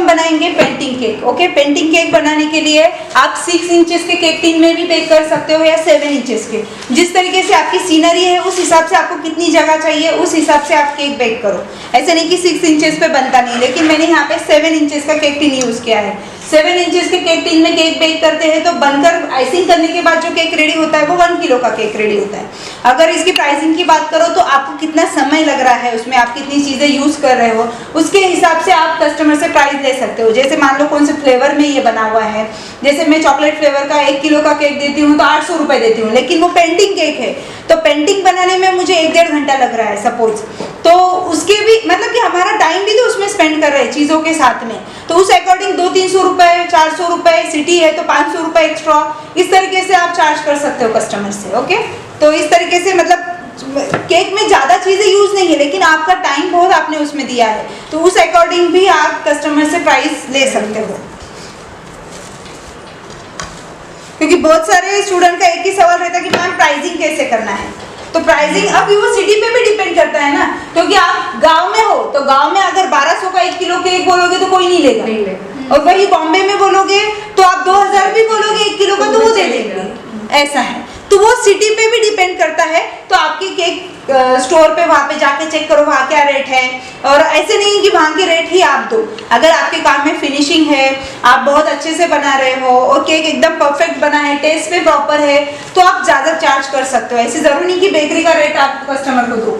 बनाएंगे painting cake. Okay, painting cake बनाने के लिए आप 6 इंचेस के केक टिन में भी बेक कर सकते हो या 7 इंचेस के, जिस तरीके से आपकी सीनरी है उस हिसाब से आपको कितनी जगह चाहिए उस हिसाब से आप केक बेक करो। ऐसे नहीं कि 6 इंचेस पे बनता नहीं, लेकिन मैंने यहाँ पे 7 इंचेस का केक टिन यूज किया है। 7 इंचेस के केक टिन में केक बेक करते हैं तो बनकर आइसिंग करने के बाद जो केक रेडी होता है वो 1 किलो का केक रेडी होता है। अगर इसकी प्राइसिंग की बात करो तो आपको कितना समय लग रहा है, उसमें आप कितनी चीजें यूज कर रहे हो, उसके हिसाब से आप कस्टमर से प्राइस ले सकते हो। जैसे मान लो कौन से फ्लेवर में ये बना हुआ है, जैसे मैं चॉकलेट फ्लेवर का 1 किलो का केक देती हूँ तो 800 रुपए देती हूँ, लेकिन वो पेंटिंग केक है तो पेंटिंग बनाने में मुझे 1-1.5 घंटा लग रहा है सपोज, तो उसके भी मतलब कि हमारा टाइम भी तो उसमें स्पेंड कर रहे हैं चीजों के साथ में, तो उस अकॉर्डिंग 200-300 रुपए, 400 रुपए, सिटी है तो 500 रुपए एक्स्ट्रा, इस तरीके से आप चार्ज कर सकते हो कस्टमर से। ओके, तो इस तरीके से मतलब केक में ज्यादा चीजें यूज नहीं है, लेकिन आपका टाइम बहुत आपने उसमें दिया है, तो उस अकॉर्डिंग भी आप कस्टमर से प्राइस ले सकते हो। क्योंकि बहुत सारे स्टूडेंट का एक ही सवाल रहता है कि मैम प्राइसिंग कैसे करना है, तो प्राइसिंग अब वो सिटी पे भी डिपेंड करता है ना, क्योंकि आप गांव में हो तो गांव में अगर 1200 का 1 किलो केक बोलोगे तो कोई नहीं लेगा, और वही बॉम्बे में बोलोगे तो आप 2000 भी बोलोगे 1 किलो का तो वो दे देंगे, ऐसा है। तो वो सिटी पे भी डिपेंड करता है, तो आपकी केक स्टोर पे वहाँ पे जाके चेक करो वहाँ क्या रेट है, और ऐसे नहीं कि वहाँ के रेट ही आप दो। अगर आपके काम में फिनिशिंग है, आप बहुत अच्छे से बना रहे हो और केक एकदम परफेक्ट बना है, टेस्ट पे प्रॉपर है, तो आप ज्यादा चार्ज कर सकते हो। ऐसे जरूरी नहीं कि बेकरी का रेट आप कस्टमर को दो।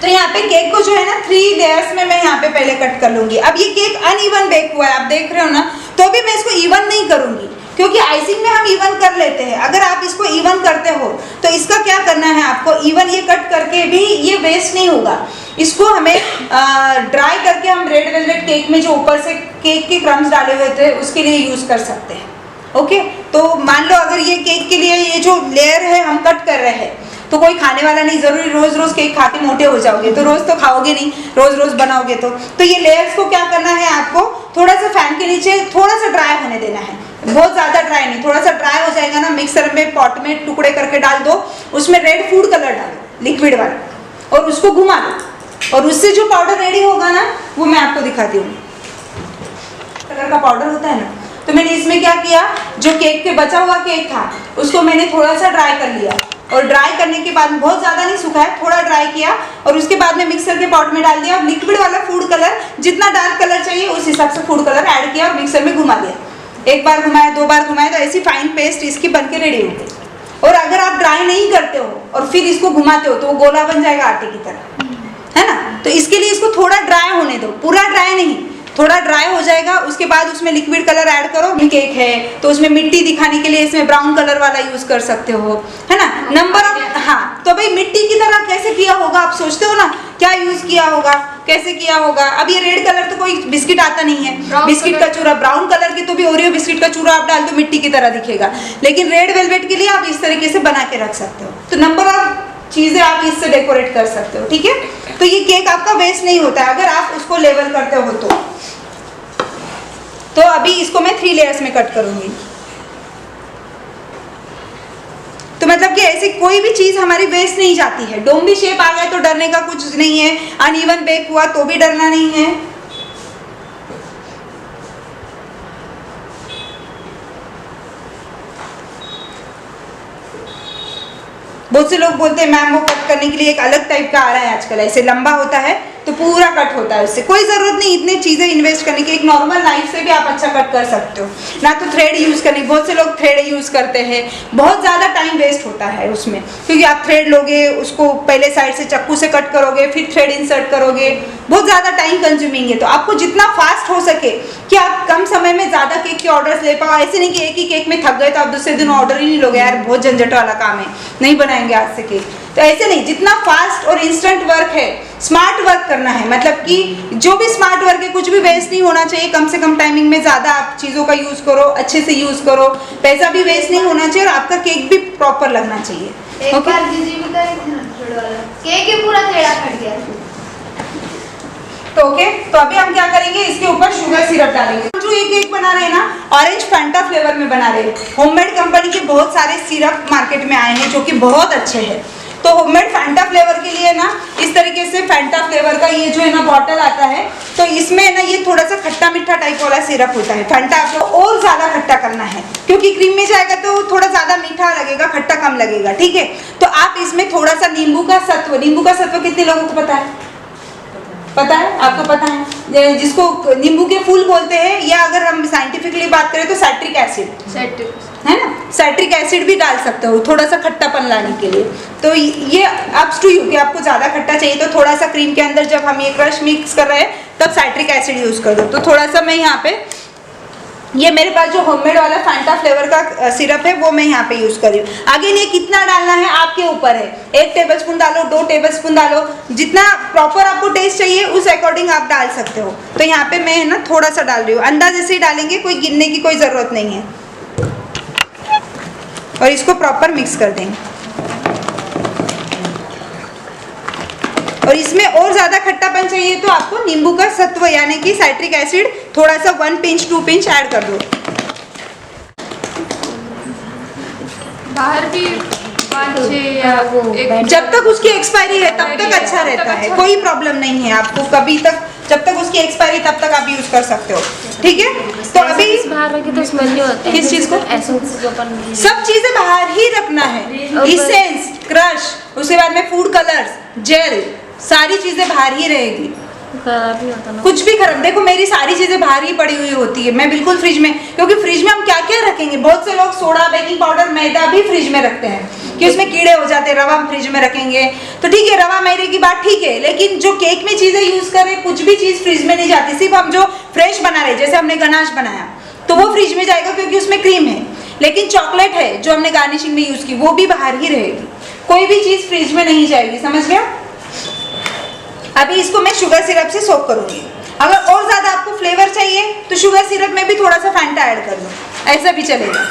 तो यहाँ पे केक को जो है ना 3 लेयर्स में मैं यहाँ पे पहले कट कर लूंगी। अब ये केक अनइवन बेक हुआ है, आप देख रहे हो ना, तो भी मैं इसको इवन नहीं करूंगी, क्योंकि आइसिंग में हम इवन कर लेते हैं। अगर आप इसको इवन करते हो तो इसका क्या करना है आपको, इवन ये कट करके भी ये वेस्ट नहीं होगा, इसको हमें ड्राई करके हम रेड वेलवेट केक में जो ऊपर से केक के क्रम्स डाले हुए थे उसके लिए यूज कर सकते हैं। ओके, तो मान लो अगर ये केक के लिए ये जो लेयर है हम कट कर रहे हैं, तो कोई खाने वाला नहीं, जरूरी रोज रोज केक खा के मोटे हो जाओगे तो रोज तो खाओगे नहीं, रोज रोज बनाओगे तो ये लेयर्स को क्या करना है आपको, थोड़ा सा फैन के नीचे थोड़ा सा ड्राई होने देना है, बहुत ज्यादा ड्राई नहीं, थोड़ा सा ड्राई हो जाएगा ना, मिक्सर में पॉट में टुकड़े करके डाल दो, उसमें रेड फूड कलर डालो लिक्विड वाला और उसको घुमा दो, और उससे जो पाउडर रेडी होगा ना वो मैं आपको दिखाती हूँ। कलर का पाउडर होता है ना, तो मैंने इसमें क्या किया, जो केक के बचा हुआ केक था उसको मैंने थोड़ा सा ड्राई कर लिया, और ड्राई करने के बाद बहुत ज्यादा नहीं सुखाया, थोड़ा ड्राई किया, और उसके बाद में मिक्सर के पॉट में डाल दिया, और लिक्विड वाला फूड कलर जितना डार्क कलर चाहिए उस हिसाब से फूड कलर ऐड किया और मिक्सर में घुमा दिया। 1 बार घुमाया, 2 बार घुमाया, तो ऐसी फाइन पेस्ट इसकी बनके रेडी हो गई। और अगर आप ड्राई नहीं करते हो और फिर इसको घुमाते हो तो वो गोला बन जाएगा आटे की तरह, है ना। तो इसके लिए इसको थोड़ा ड्राई होने दो, पूरा ड्राई नहीं, थोड़ा ड्राई हो जाएगा, उसके बाद उसमें लिक्विड कलर ऐड करो। केक है तो उसमें मिट्टी दिखाने के लिए इसमें ब्राउन कलर वाला यूज कर सकते हो, है ना। नंबर ऑफ, हाँ, तो भाई मिट्टी की तरह कैसे किया होगा आप सोचते हो ना, क्या यूज किया होगा, कैसे किया होगा। अब ये रेड कलर तो कोई बिस्किट आता नहीं है, बिस्किट का चूरा, ब्राउन कलर की तो भी ओरियो बिस्किट का चूरा आप डाल दो मिट्टी की तरह दिखेगा, लेकिन रेड वेलवेट के लिए आप इस तरीके से बना के रख सकते हो। तो नंबर ऑफ चीजें आप इससे डेकोरेट कर सकते हो, ठीक है। तो ये केक आपका वेस्ट नहीं होता है अगर आप उसको लेवल करते हो तो अभी इसको मैं 3 लेयर्स में कट करूंगी। तो मतलब कि ऐसी कोई भी चीज हमारी वेस्ट नहीं जाती है। डोम शेप आ गया तो डरने का कुछ नहीं है, अनइवन बेक हुआ तो भी डरना नहीं है। बहुत से लोग बोलते हैं मैम वो कट करने के लिए एक अलग टाइप का आ रहा है आजकल, ऐसे लंबा होता है तो पूरा कट होता है, उससे कोई जरूरत नहीं इतने चीजें इन्वेस्ट करने की। एक नॉर्मल नाइफ से भी आप अच्छा कट कर सकते हो, ना तो थ्रेड यूज करने। बहुत से लोग थ्रेड यूज करते हैं, बहुत ज्यादा टाइम वेस्ट होता है उसमें, क्योंकि आप थ्रेड लोगे, उसको पहले साइड से चाकू से कट करोगे, फिर थ्रेड इंसर्ट करोगे, बहुत ज्यादा टाइम कंज्यूमिंग है। तो आपको जितना फास्ट हो सके कि आप कम समय में ज्यादा केक के ऑर्डर्स ले पाओ। ऐसे नहीं कि एक ही केक में थक गए तो आप दूसरे दिन ऑर्डर ही नहीं लोगे, यार बहुत झंझट वाला काम है, नहीं बनाएंगे आज से केक। तो ऐसे नहीं, जितना फास्ट और इंस्टेंट वर्क है, स्मार्ट वर्क करना है, मतलब कि जो भी स्मार्ट वर्क है कुछ भी वेस्ट नहीं होना चाहिए। कम से कम टाइमिंग में ज्यादा आप चीजों का यूज करो, अच्छे से यूज करो, पैसा भी वेस्ट नहीं होना चाहिए और आपका केक भी प्रॉपर लगना चाहिए। एक बार दीदी भी करी थी ना थ्रेड वाला केक ही पूरा टेढ़ा कट गया। तो ओके, तो अभी हम क्या करेंगे, इसके ऊपर शुगर सिरप डालेंगे। जो ये केक बना रहे हैं ना, ऑरेंज फैंटा फ्लेवर में बना रहे हैं। होममेड कंपनी के बहुत सारे सिरप मार्केट में आए हैं जो कि बहुत अच्छे हैं। तो होममेड फैंटा फ्लेवर के लिए ना इस तरीके से फैंटा फ्लेवर का ये जो है ना बॉटल आता है, तो इसमें ना ये थोड़ा सा खट्टा मीठा टाइप वाला सिरप होता है। फैंटा आपको और ज्यादा खट्टा करना है क्योंकि क्रीम में जाएगा तो थोड़ा ज्यादा मीठा लगेगा, खट्टा कम लगेगा, ठीक है। तो आप इसमें थोड़ा सा नींबू का सत्व कितने लोगों को पता है? पता है? आपको पता है? जिसको नींबू के फूल बोलते हैं, या अगर हम साइंटिफिकली बात करें तो साइट्रिक एसिड है ना, साइट्रिक एसिड भी डाल सकते हो थोड़ा सा खट्टापन लाने के लिए। तो ये अप्स टू यू कि आपको ज्यादा खट्टा चाहिए तो थोड़ा सा क्रीम के अंदर जब हम ये क्रश मिक्स कर रहे हैं तब साइट्रिक एसिड यूज कर दो। तो थोड़ा सा मैं यहाँ पे ये मेरे पास जो होममेड वाला फैंटा फ्लेवर का सिरप है वो मैं यहाँ पे यूज कर रही हूँ। आगे ये कितना डालना है आपके ऊपर है, 1 टेबलस्पून डालो, 2 टेबलस्पून डालो, जितना प्रॉपर आपको टेस्ट चाहिए उस अकॉर्डिंग आप डाल सकते हो। तो यहाँ पे मैं ना थोड़ा सा डाल रही हूँ, अंदाज ऐसे ही डालेंगे, कोई गिनने की कोई जरूरत नहीं है। और इसको प्रॉपर मिक्स कर देंगे। और इसमें और ज्यादा खट्टापन चाहिए तो आपको नींबू का सत्व यानी कि साइट्रिक एसिड थोड़ा सा 1 पिंच 2 पिंच ऐड कर दो। बाहर भी 5-6 या जब तक उसकी एक्सपायरी है तब तक अच्छा रहता है, कोई प्रॉब्लम नहीं है आपको कभी तक, जब तक उसकी एक्सपायरी तब तक आप यूज कर सकते हो, ठीक है। तो अभी बाहर रखे तो स्मेल नहीं होता है। किस चीज को? सब चीजें बाहर ही रखना है, इसेंस, क्रश, उसके बाद में फूड कलर्स, जेल, सारी चीजें बाहर ही रहेगी, खराब नहीं होता ना कुछ भी खराब। देखो मेरी सारी चीजें बाहर ही पड़ी हुई होती है, मैं बिल्कुल फ्रिज में, क्योंकि फ्रिज में हम क्या क्या रखेंगे, बहुत से लोग सोडा, बेकिंग पाउडर, मैदा भी फ्रिज में रखते हैं कि उसमें कीड़े हो जाते हैं। रवा हम फ्रिज में रखेंगे तो ठीक है, रवा मैदे की बात ठीक है, लेकिन जो केक में चीजें यूज कर रहे कुछ भी चीज फ्रिज में नहीं जाती। सिर्फ हम जो फ्रेश बना रहे, जैसे हमने गनाश बनाया तो वो फ्रिज में जाएगा क्योंकि उसमें क्रीम है, लेकिन चॉकलेट है जो हमने गार्निशिंग में यूज की वो भी बाहर ही रहेगी, कोई भी चीज फ्रिज में नहीं जाएगी, समझ गया। अभी इसको मैं शुगर सिरप से सोक करूंगी। अगर और ज्यादा आपको फ्लेवर चाहिए तो शुगर सिरप में भी थोड़ा सा फैंटा ऐड कर लो, ऐसा भी चलेगा।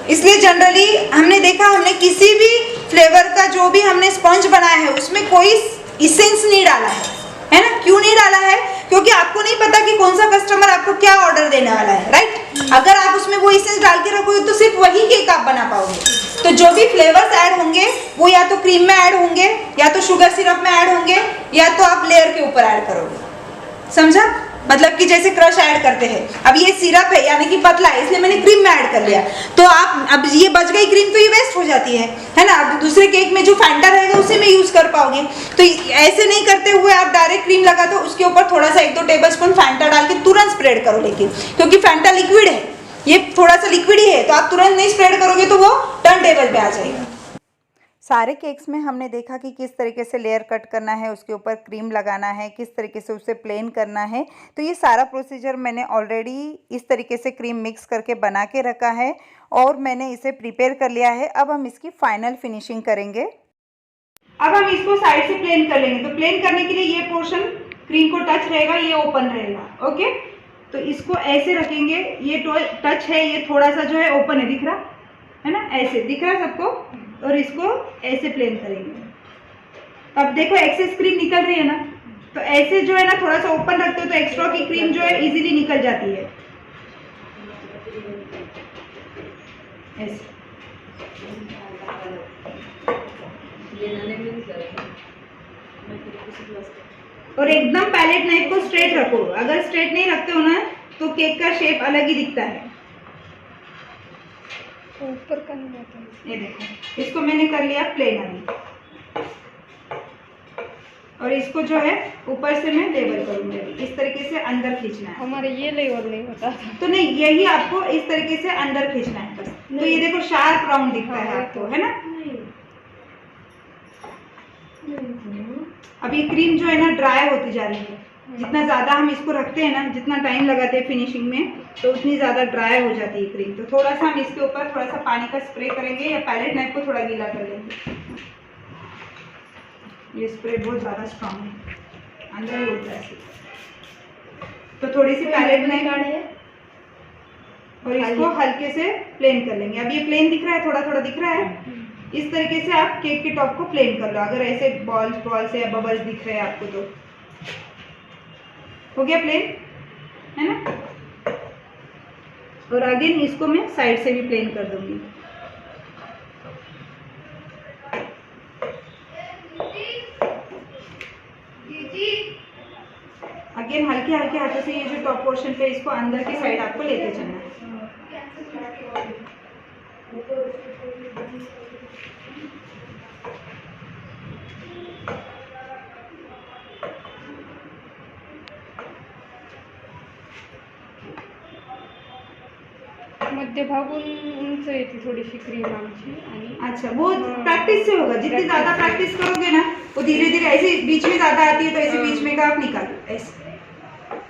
इसलिए जनरली हमने देखा, हमने किसी भी फ्लेवर का जो भी हमने स्पंज बनाया है उसमें कोई इसेंस नहीं डाला है ना। क्यों नहीं डाला है? क्योंकि आपको नहीं पता कि कौन सा कस्टमर आपको क्या ऑर्डर देने वाला है, राइट। अगर आप उसमें वो इसेंस डाल के रखोगे तो सिर्फ वही केक आप बना पाओगे। तो जो भी फ्लेवर्स ऐड होंगे वो या तो क्रीम में ऐड होंगे, या तो शुगर सिरप में ऐड होंगे, या तो आप लेयर के ऊपर ऐड करोगे, समझा। मतलब कि जैसे क्रश ऐड करते हैं, अब ये सिरप है यानी कि पतला है इसलिए मैंने क्रीम में ऐड कर लिया, तो आप अब ये बच गई क्रीम तो ये वेस्ट हो जाती है ना। अब दूसरे केक में जो फैंटा रहेगा उसी में यूज कर पाओगे। तो ऐसे नहीं करते हुए आप डायरेक्ट क्रीम लगा दो, उसके ऊपर थोड़ा सा 1-2 टेबलस्पून फैंटा डाल के तुरंत स्प्रेड करो, लेकिन क्योंकि फैंटा लिक्विड है, ये थोड़ा सा लिक्विड ही है, तो आप तुरंत नहीं स्प्रेड करोगे तो वो टर्न टेबल पे आ जाएगा। सारे केक्स में हमने देखा कि किस तरीके से लेयर कट करना है, उसके ऊपर क्रीम लगाना है, किस तरीके से उसे प्लेन करना है। तो ये सारा प्रोसीजर मैंने ऑलरेडी इस तरीके से क्रीम मिक्स करके बना के रखा है और मैंने इसे प्रिपेयर कर लिया है। अब हम इसकी फाइनल फिनिशिंग करेंगे। अब हम इसको साइड से प्लेन कर लेंगे। तो प्लेन करने के लिए ये पोर्शन क्रीम को टच रहेगा, ये ओपन रहेगा, ओके। तो इसको ऐसे रखेंगे, ये टच है, ये थोड़ा सा जो है ओपन है, दिख रहा है ना, ऐसे दिख रहा है सबको। और इसको ऐसे प्लेन करेंगे। अब देखो एक्सेस क्रीम निकल रही है ना, तो ऐसे जो है ना थोड़ा सा ओपन रखते हो तो एक्स्ट्रा की क्रीम जो है इजीली निकल जाती है, ऐसे। और एकदम पैलेट नाइफ को स्ट्रेट रखो, अगर स्ट्रेट नहीं रखते हो ना तो केक का शेप अलग ही दिखता है, ऊपर का नहीं आता। ये देखो इसको मैंने कर लिया प्लेन अभी, और इसको जो है ऊपर से मैं लेवल करूंगी। इस तरीके से अंदर खींचना है, हमारे ये लेवल नहीं होता था। तो नहीं, यही आपको इस तरीके से अंदर खींचना है बस। तो ये देखो शार्प राउंड दिखता है आपको, है ना। अब ये क्रीम जो है ना ड्राई होती जा रही है, जितना ज्यादा हम इसको रखते हैं ना, जितना टाइम लगाते हैं फिनिशिंग में, तो उतनी ज्यादा ड्राई हो जाती है क्रीम। तो थोड़ा सा हम इसके ऊपर थोड़ा सा पानी का स्प्रे करेंगे या पैलेट नाइफ को थोड़ा गीला कर लेंगे। ये स्प्रे बहुत ज्यादा स्ट्रॉन्ग है, अंदर ही होता है, तो थोड़ी सी पैलेट नाइफ और इसको हल्के से प्लेन कर लेंगे। अब ये प्लेन दिख रहा है, थोड़ा थोड़ा दिख रहा है, इस तरीके से आप केक के टॉप को प्लेन कर लो। अगर ऐसे बॉल्स या बबल्स दिख रहे हैं आपको तो हो गया प्लेन, है ना। और अगेन इसको मैं साइड से भी प्लेन कर दूंगी। अगेन हल्के हल्के हाथों से ये जो टॉप पोर्शन पे इसको अंदर की साइड आपको लेके चलना है। मध्यभागून उंच येते थोडीशी क्रीम आमची आणि अच्छा, वो प्रैक्टिस से होगा। जितनी ज्यादा प्रैक्टिस करोगे ना वो धीरे धीरे ऐसे बीच में ज्यादा आती है तो ऐसे बीच में का आप निकालो, ऐसे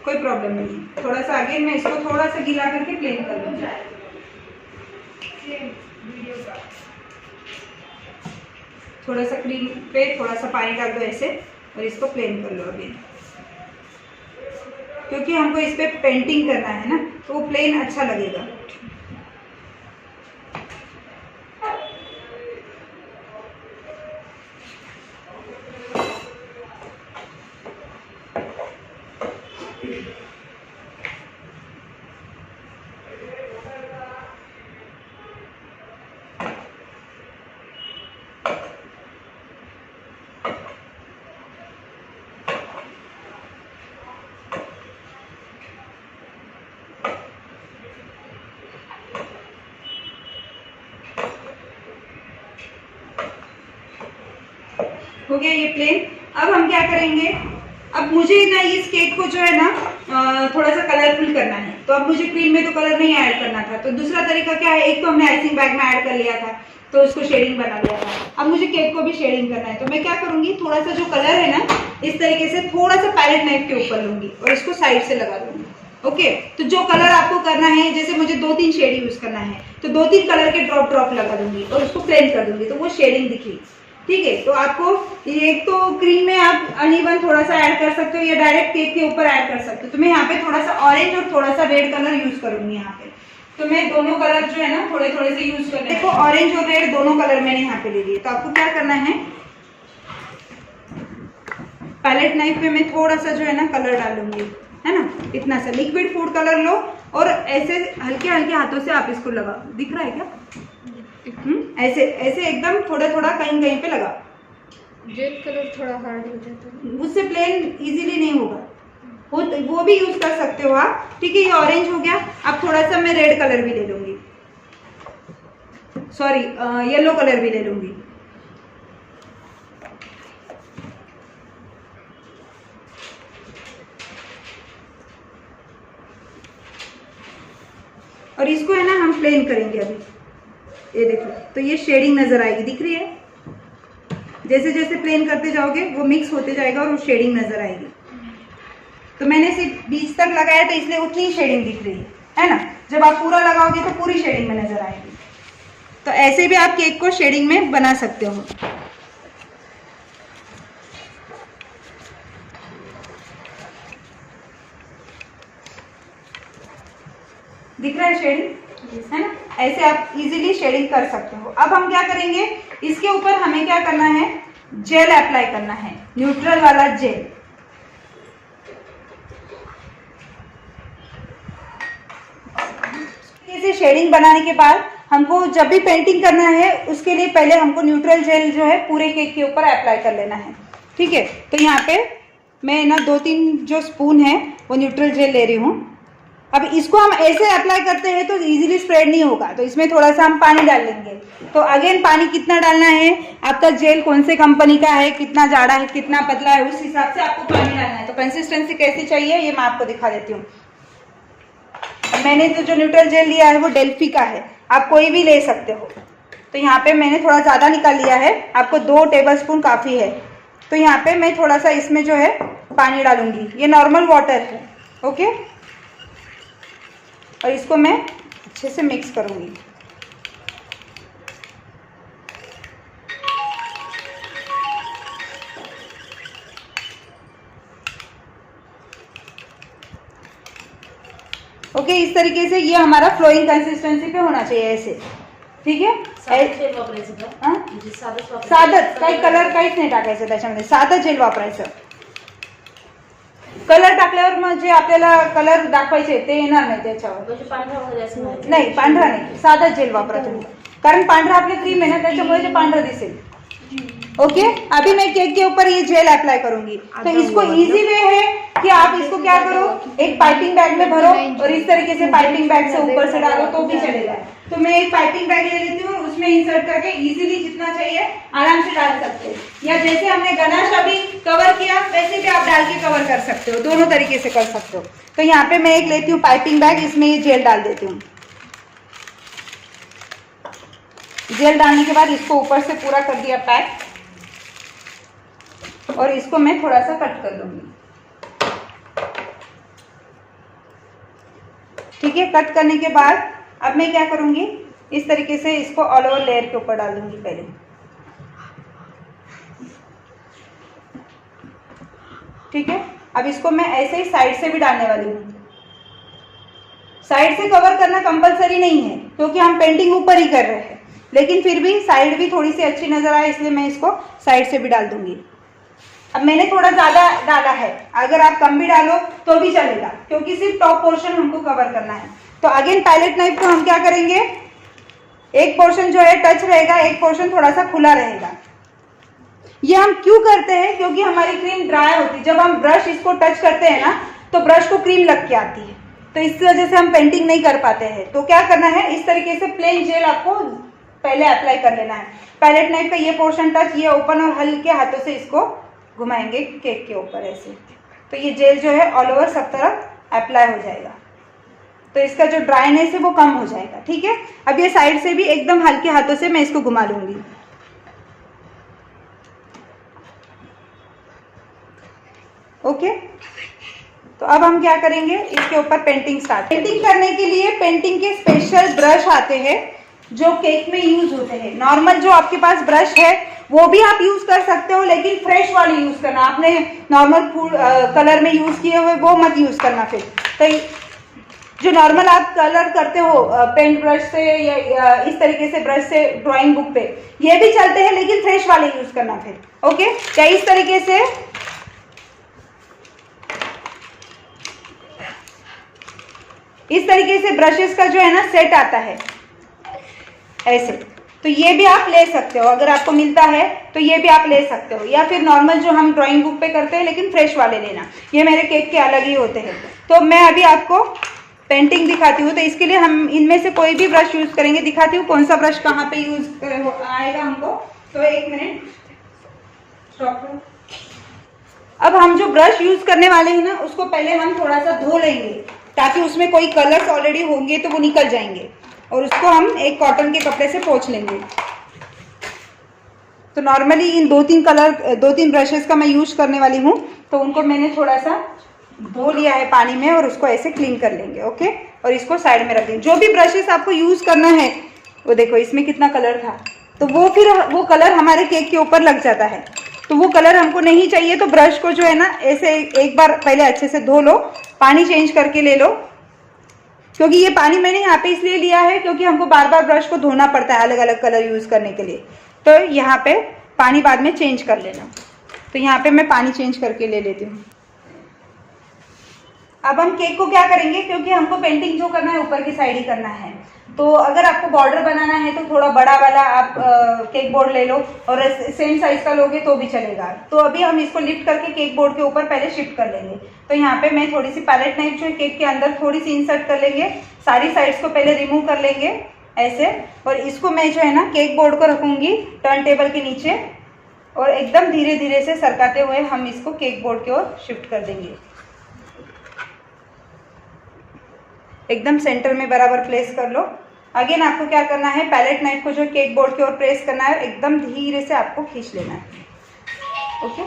कोई प्रॉब्लम नहीं है। थोड़ा सा आगे मैं इसको थोड़ा सा गीला करके प्लेन कर लूँगी। थोड़ा सा क्रीम पे थोड़ा सा पानी डाल दो ऐसे और इसको प्लेन कर लो अभी, क्योंकि हमको इस पे पेंटिंग करना है ना तो वो प्लेन अच्छा लगेगा। हो गया ये प्लेन। अब हम क्या करेंगे, अब मुझे ना इस केक को जो है ना थोड़ा सा कलरफुल करना है। तो अब मुझे क्रीम में तो कलर नहीं ऐड करना था, तो दूसरा तरीका क्या है, एक तो हमने आइसिंग बैग में ऐड कर लिया था तो उसको शेडिंग बना लिया था। अब मुझे केक को भी शेडिंग करना है, तो मैं क्या करूंगी, थोड़ा सा जो कलर है ना इस तरीके से थोड़ा सा पैलेट नाइफ के ऊपर लूंगी और इसको साइड से लगा दूंगी। ओके, तो जो कलर आपको करना है, जैसे मुझे 2-3 शेड यूज करना है तो 2-3 कलर के ड्रॉप लगा दूंगी और उसको प्लेन कर दूंगी तो वो शेडिंग दिखी। ठीक है, तो आपको एक तो क्रीम में आप अनइवन थोड़ा सा ऐड कर सकते हो या डायरेक्ट केक के ऊपर ऐड कर सकते हो। तो मैं यहाँ पे थोड़ा सा ऑरेंज और थोड़ा सा रेड कलर यूज करूंगी यहाँ पे। तो मैं दोनों कलर जो है ना थोड़े थोड़े से यूज कर, देखो ऑरेंज और रेड दोनों कलर मैंने यहाँ पे ले लिए। तो आपको क्या करना है, पैलेट नाइफ पे मैं थोड़ा सा जो है ना कलर डालूंगी, है ना, इतना सा लिक्विड फूड कलर लो और ऐसे हल्के हल्के हाथों से आप इसको लगाओ। दिख रहा है क्या? ऐसे ऐसे एकदम थोड़ा थोड़ा कहीं कहीं पे लगा। जेल कलर थोड़ा हार्ड हो जाता है, उससे प्लेन इजीली नहीं होगा, वो भी यूज कर सकते हो आप। ठीक है, ये ऑरेंज हो गया। अब थोड़ा सा मैं रेड कलर भी ले लूंगी, सॉरी येलो कलर भी ले लूंगी। और इसको है ना हम प्लेन करेंगे अभी। ये देखो, तो ये शेडिंग नजर आएगी, दिख रही है? जैसे जैसे प्लेन करते जाओगे वो मिक्स होते जाएगा और वो शेडिंग नजर आएगी। तो मैंने सिर्फ बीच तक लगाया तो इसलिए उतनी ही शेडिंग दिख रही है ना। जब आप पूरा लगाओगे तो पूरी शेडिंग में नजर आएगी। तो ऐसे भी आप केक को शेडिंग में बना सकते हो। दिख रहा है शेडिंग, है ना? ऐसे आप इजीली शेडिंग कर सकते हो। अब हम क्या करेंगे, इसके ऊपर हमें क्या करना है, जेल अप्लाई करना है, न्यूट्रल वाला जेल। इसे शेडिंग बनाने के बाद हमको जब भी पेंटिंग करना है उसके लिए पहले हमको न्यूट्रल जेल जो है पूरे केक के ऊपर अप्लाई कर लेना है। ठीक है, तो यहाँ पे मैं ना 2-3 जो स्पून है वो न्यूट्रल जेल ले रही हूँ। अब इसको हम ऐसे अप्लाई करते हैं तो इजीली स्प्रेड नहीं होगा, तो इसमें थोड़ा सा हम पानी डाल लेंगे। तो अगेन पानी कितना डालना है, आपका जेल कौन से कंपनी का है, कितना जाड़ा है, कितना पतला है, उस हिसाब से आपको पानी डालना है। तो कंसिस्टेंसी कैसी चाहिए ये मैं आपको दिखा देती हूँ। मैंने तो जो न्यूट्रल जेल लिया है वो डेल्फी का है, आप कोई भी ले सकते हो। तो यहाँ पे मैंने थोड़ा ज़्यादा निकाल लिया है, आपको 2 टेबलस्पून काफ़ी है। तो यहाँ पे मैं थोड़ा सा इसमें जो है पानी डालूंगी, ये नॉर्मल वाटर है। ओके, और इसको मैं अच्छे से मिक्स करूंगी। ओके, इस तरीके से ये हमारा फ्लोइंग कंसिस्टन्सी पे होना चाहिए ऐसे। ठीक आहे, साधंच काही कलर काहीच नाही टाकायचं त्याच्यामध्ये, साधं जेल वापरायचं। कलर टाकल्यावर मग जे आपल्याला कलर दाखवायचे ते येणार नाही त्याच्यावर. नाही, पांढरा नाही, साधा जेल वापरा तुम्ही, कारण पांढरा आपले क्रीम है ना, त्याच्यामुळे जे पांढरा दिसेल. ओके, अभी मैं केक के ऊपर ये जेल अप्लाई करूंगी. तो इसको इजी वे है कि आप इसको क्या करो, एक पाइपिंग बैग में भरो और इस तरीके से पाइपिंग बैग से ऊपर से डालो तो भी चलेगा. तो मैं एक पाइपिंग बैग ले लेती हूँ, उसमें इंसर्ट करके इजीली जितना चाहिए आराम से डाल सकते हैं. या जैसे हमने गनाश अभी कवर किया वैसे भी आप डाल के कवर कर सकते हो, दोनों तरीके से कर सकते हो. तो यहाँ पे मैं एक लेती हूँ पाइपिंग बैग, इसमें ये जेल डाल देती हूँ. जेल डालने के बाद इसको ऊपर से पूरा कर दिया पैक, और इसको मैं थोड़ा सा कट कर लूंगी. ठीक है, कट करने के बाद अब मैं क्या करूंगी, इस तरीके से इसको ऑल ओवर लेयर के ऊपर डाल दूंगी पहले. ठीक है, अब इसको मैं ऐसे ही साइड से भी डालने वाली हूँ. साइड से कवर करना कंपलसरी नहीं है क्योंकि हम पेंटिंग ऊपर ही कर रहे हैं, लेकिन फिर भी साइड भी थोड़ी सी अच्छी नजर आए इसलिए मैं इसको साइड से भी डाल दूंगी. अब मैंने थोड़ा ज्यादा डाला है, अगर आप कम भी डालो तो भी चलेगा क्योंकि सिर्फ टॉप पोर्शन हमको कवर करना है. तो अगेन पैलेट नाइफ को हम क्या करेंगे, एक पोर्शन जो है टच रहेगा, एक पोर्शन थोड़ा सा खुला रहेगा. ये हम क्यों करते हैं, क्योंकि हमारी क्रीम ड्राई होती है. जब हम ब्रश इसको टच करते हैं ना तो ब्रश को क्रीम लग के आती है, तो इस वजह से हम पेंटिंग नहीं कर पाते हैं. तो क्या करना है, इस तरीके से प्लेन जेल आपको पहले अप्लाई कर लेना है. पैलेट नाइफ का ये पोर्शन टच, ये ओपन, और हल्के हाथों से इसको घुमाएंगे केक के ऊपर ऐसे, तो ये जेल जो है ऑल ओवर सब तरफ अप्लाई हो जाएगा. तो इसका जो ड्राइनेस है वो कम हो जाएगा. ठीक है, अब ये साइड से भी एकदम हल्के हाथों से मैं इसको घुमा लूंगी. ओके, तो अब हम क्या करेंगे, इसके ऊपर पेंटिंग स्टार्ट. पेंटिंग करने के लिए पेंटिंग के स्पेशल ब्रश आते हैं जो केक में यूज होते हैं. नॉर्मल जो आपके पास ब्रश है वो भी आप यूज कर सकते हो, लेकिन फ्रेश वाले यूज करना. आपने नॉर्मल फूड कलर में यूज किए हुए वो मत यूज करना. फिर तो जो नॉर्मल आप कलर करते हो पेंट ब्रश से या इस तरीके से ब्रश से ड्राइंग बुक पे, ये भी चलते हैं, लेकिन फ्रेश वाले यूज करना फिर. ओके, क्या इस तरीके से ब्रशेस का जो है ना सेट आता है ऐसे. तो ये भी आप ले सकते हो, अगर आपको मिलता है तो ये भी आप ले सकते हो, या फिर नॉर्मल जो हम ड्राइंग बुक पे करते हैं लेकिन फ्रेश वाले लेना. ये मेरे केक के अलग ही होते हैं. तो मैं अभी आपको पेंटिंग दिखाती हूँ, तो इसके लिए हम इनमें से कोई भी ब्रश यूज करेंगे. दिखाती हूँ कौन सा ब्रश कहाँ पे यूज आएगा हमको. तो एक मिनट स्टॉप करो. अब हम जो ब्रश यूज करने वाले हैं ना उसको पहले हम थोड़ा सा धो लेंगे ताकि उसमें कोई कलर्स ऑलरेडी होंगे तो वो निकल जाएंगे, और उसको हम एक कॉटन के कपड़े से पोंछ लेंगे. तो नॉर्मली इन दो तीन ब्रशेस का मैं यूज करने वाली हूँ, तो उनको मैंने थोड़ा सा धो लिया है पानी में और उसको ऐसे क्लीन कर लेंगे. ओके, और इसको साइड में रख देंगे. जो भी ब्रशेस आपको यूज करना है, वो देखो इसमें कितना कलर था, तो वो फिर वो कलर हमारे केक के ऊपर लग जाता है. तो वो कलर हमको नहीं चाहिए, तो ब्रश को जो है ना ऐसे एक बार पहले अच्छे से धो लो, पानी चेंज करके ले लो. क्योंकि ये पानी मैंने यहाँ पे इसलिए लिया है क्योंकि हमको बार बार ब्रश को धोना पड़ता है अलग अलग कलर यूज करने के लिए. तो यहाँ पे पानी बाद में चेंज कर लेना. तो यहाँ पे मैं पानी चेंज करके ले लेती हूँ. अब हम केक को क्या करेंगे, क्योंकि हमको पेंटिंग जो करना है ऊपर की साइड ही करना है, तो अगर आपको बॉर्डर बनाना है तो थोड़ा बड़ा वाला आप केक बोर्ड ले लो, और सेम साइज का लोगे तो भी चलेगा. तो अभी हम इसको लिफ्ट करके केक बोर्ड के ऊपर पहले शिफ्ट कर लेंगे. तो यहाँ पे मैं थोड़ी सी पैलेट नाइफ जो है केक के अंदर थोड़ी सी इंसर्ट कर लेंगे, सारी साइड्स को पहले रिमूव कर लेंगे ऐसे, और इसको मैं जो है ना केक बोर्ड को रखूंगी टर्न टेबल के नीचे, और एकदम धीरे धीरे से सरकाते हुए हम इसको केक बोर्ड की ओर शिफ्ट कर देंगे. एकदम सेंटर में बराबर प्लेस कर लो. अगेन आपको क्या करना है, पैलेट नाइफ को जो केक बोर्ड की ओर प्रेस करना है, एकदम धीरे से आपको खींच लेना है. ओके,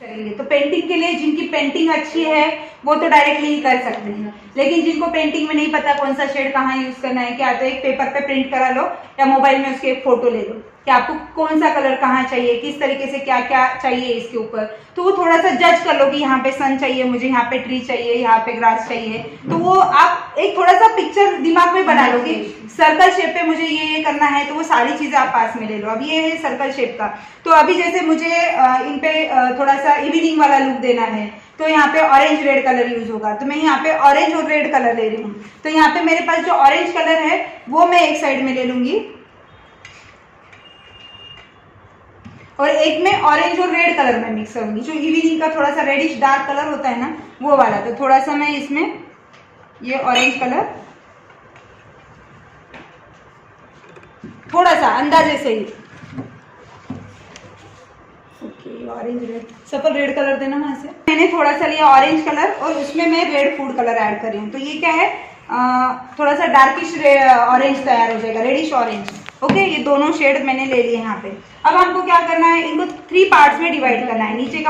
करेंगे तो पेंटिंग के लिए जिनकी पेंटिंग अच्छी है वो तो डायरेक्टली ही कर सकते हैं। लेकिन जिनको पेंटिंग में नहीं पता कौन सा शेड कहाँ यूज करना है, क्या तो एक पेपर पे प्रिंट करा लो या मोबाइल में उसके एक फोटो ले लो कि आपको कौन सा कलर कहाँ चाहिए, किस तरीके से क्या क्या चाहिए इसके ऊपर। तो वो थोड़ा सा जज कर लो कि यहाँ पे सन चाहिए मुझे, यहाँ पे ट्री चाहिए, यहाँ पे ग्रास चाहिए। तो वो आप एक थोड़ा सा पिक्चर दिमाग में बना लो कि सर्कल शेप पे मुझे ये करना है, तो वो सारी चीजें आप पास में ले लो। अब ये है सर्कल शेप का। तो अभी जैसे मुझे इन पे थोड़ा सा इवनिंग वाला लुक देना है, तो यहाँ पे ऑरेंज रेड कलर यूज होगा, तो मैं यहाँ पे ऑरेंज और रेड कलर ले रही हूँ। तो यहाँ पे मेरे पास जो ऑरेंज कलर है वो मैं एक साइड में ले लूंगी और एक में ऑरेंज और रेड कलर में मिक्स करूंगी। जो इवनिंग का थोड़ा सा रेडिश डार्क कलर होता है ना, वो वाला। तो थोड़ा सा मैं इसमें ये ऑरेंज कलर थोड़ा सा अंदाजे से ही, ओके ऑरेंज रेड, सफल रेड कलर देना वहां से। मैंने थोड़ा सा लिया ऑरेंज कलर और उसमें मैं रेड फूड कलर ऐड कर रही हूँ। तो ये क्या है, थोड़ा सा डार्किश ऑरेंज तैयार हो जाएगा, रेडिश ऑरेंज। ओके, ये दोनों शेड मैंने ले लिए यहाँ पे। अब हमको क्या करना है, इनको 3 पार्ट्स में डिवाइड करना है। नीचे का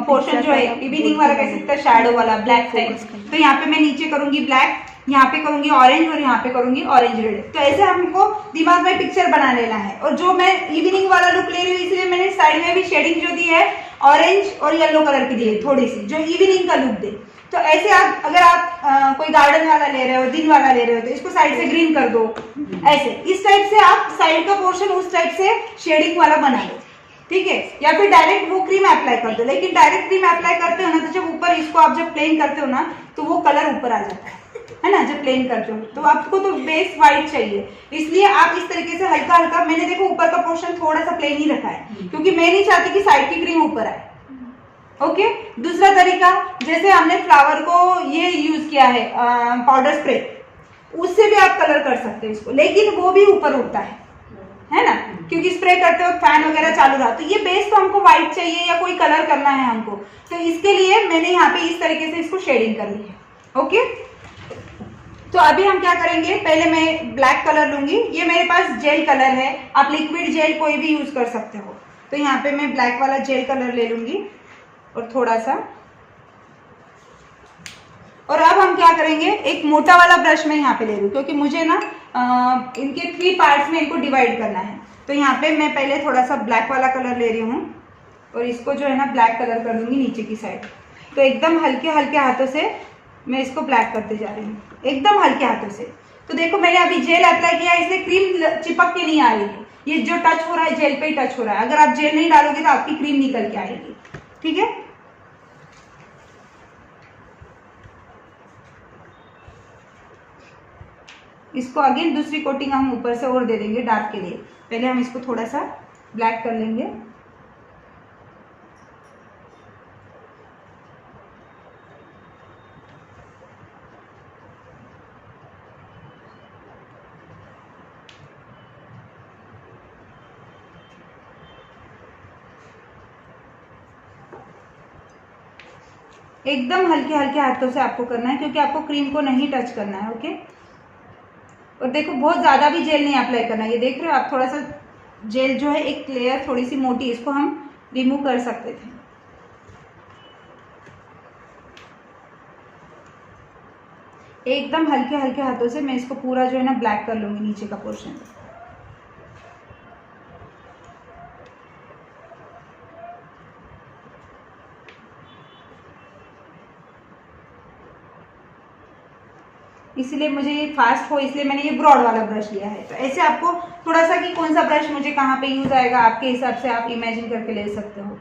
पोर्शन जो है इवनिंग वाला कह सकते हैं, शैडो वाला ब्लैक टाइप। तो यहाँ पे मैं नीचे करूंगी ब्लैक, यहाँ पे करूंगी ऑरेंज और यहाँ पे करूंगी ऑरेंज रेड। तो ऐसे हमको दिमाग में पिक्चर बना लेना है। और जो मैं इवनिंग वाला लुक ले रही हूँ, इसलिए मैंने साइड में भी शेडिंग जो दी है ऑरेंज और येलो कलर की दी है थोड़ी सी, जो इवनिंग का लुक दे। तो ऐसे आप अगर आप कोई गार्डन वाला ले रहे हो, दिन वाला ले रहे हो, तो इसको साइड से ग्रीन कर दो। ऐसे इस टाइप से आप साइड का पोर्शन उस टाइप से शेडिंग वाला बना लो, ठीक है। या फिर डायरेक्ट वो क्रीम अप्लाई कर दो। लेकिन डायरेक्ट क्रीम अप्लाई करते हो ना, तो जब ऊपर इसको आप जब प्लेन करते हो ना, तो वो कलर ऊपर आ जाता है ना, जब प्लेन करते हो। तो आपको तो बेस व्हाइट चाहिए, इसलिए आप इस तरीके से हल्का हल्का, मैंने देखो ऊपर का पोर्शन थोड़ा सा प्लेन ही रखा है, क्योंकि मैं नहीं चाहती कि साइड की क्रीम ऊपर आए। ओके, दूसरा तरीका, जैसे हमने फ्लावर को ये यूज किया है पाउडर स्प्रे, उससे भी आप कलर कर सकते हैं इसको, लेकिन वो भी ऊपर उठता है ना, क्योंकि स्प्रे करते हो फैन वगैरह चालू रहा। तो ये बेस तो हमको व्हाइट चाहिए या कोई कलर करना है हमको, तो इसके लिए मैंने यहाँ पे इस तरीके से इसको शेडिंग कर ली है। ओके, तो अभी हम क्या करेंगे, पहले मैं ब्लैक कलर लूंगी। ये मेरे पास जेल कलर है, आप लिक्विड जेल कोई भी यूज कर सकते हो। तो यहाँ पे मैं ब्लैक वाला जेल कलर ले लूंगी और थोड़ा सा, और अब हम क्या करेंगे, एक मोटा वाला ब्रश मैं यहाँ पे ले लूँ, क्योंकि मुझे ना इनके 3 पार्ट्स में इनको डिवाइड करना है। तो यहाँ पे मैं पहले थोड़ा सा ब्लैक वाला कलर ले रही हूँ और इसको जो है ना ब्लैक कलर कर दूंगी नीचे की साइड। तो एकदम हल्के हल्के हाथों से मैं इसको ब्लैक करते जा रही हूँ, एकदम हल्के हाथों से। तो देखो मैंने अभी जेल अप्लाई किया है, इसलिए क्रीम चिपक के नहीं आ रही है, ये जो टच हो रहा है जेल पे ही टच हो रहा है। अगर आप जेल नहीं डालोगे तो आपकी क्रीम निकल के आएगी, ठीक है। इसको अगेन दूसरी कोटिंग हम ऊपर से और दे देंगे डार्क के लिए। पहले हम इसको थोड़ा सा ब्लैक कर लेंगे। एकदम हल्के हल्के हाथों से आपको करना है, क्योंकि आपको क्रीम को नहीं टच करना है। ओके, और देखो बहुत ज्यादा भी जेल नहीं अप्लाई करना है। ये देख रहे हो आप, थोड़ा सा जेल जो है एक लेयर थोड़ी सी मोटी, इसको हम रिमूव कर सकते थे। एकदम हल्के हल्के हाथों से मैं इसको पूरा जो है ना ब्लैक कर लूंगी नीचे का पोर्शन। इसलिए मुझे ये फास्ट हो, इसलिए मैंने ये ब्रॉड वाला ब्रश लिया है। तो ऐसे आपको थोड़ा सा कि कौन सा ब्रश मुझे कहाँ पे यूज आएगा, आपके हिसाब से आप इमेजिन करके ले सकते हो।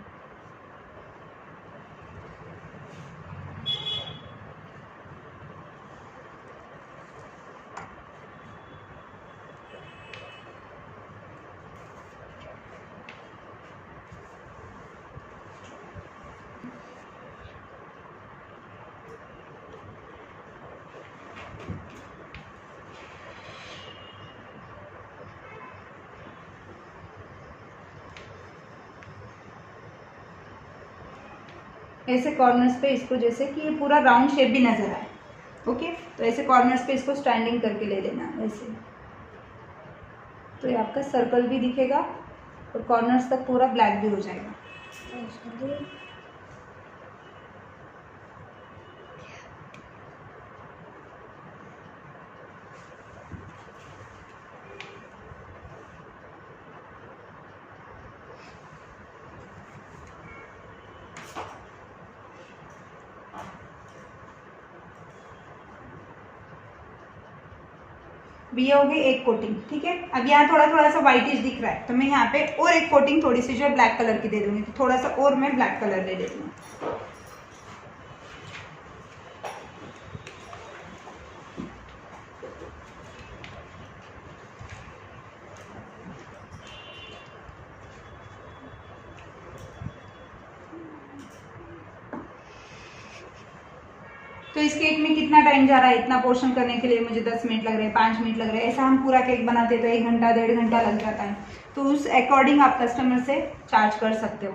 ऐसे कॉर्नर्स पे इसको, जैसे कि ये पूरा राउंड शेप भी नजर आए। ओके, तो ऐसे कॉर्नर्स पे इसको स्टैंडिंग करके ले लेना ऐसे, तो ये आपका सर्कल भी दिखेगा और कॉर्नर्स तक पूरा ब्लैक भी हो जाएगा। अभी ये हो गई एक कोटिंग, ठीक है। अब यहाँ थोड़ा थोड़ा सा व्हाइटिश दिख रहा है, तो मैं यहाँ पे और एक कोटिंग थोड़ी सी जो है ब्लैक कलर की दे दूंगी। तो थोड़ा सा और मैं ब्लैक कलर ले लेती हूँ। तो इस केक में कितना टाइम जा रहा है? इतना पोर्शन करने के लिए मुझे 10 मिनट लग रहे हैं, 5 मिनट लग रहे हैं। ऐसा हम पूरा केक बनाते तो 1 घंटा 1.5 घंटा लग जाता है। तो उस अकॉर्डिंग आप कस्टमर से चार्ज कर सकते हो।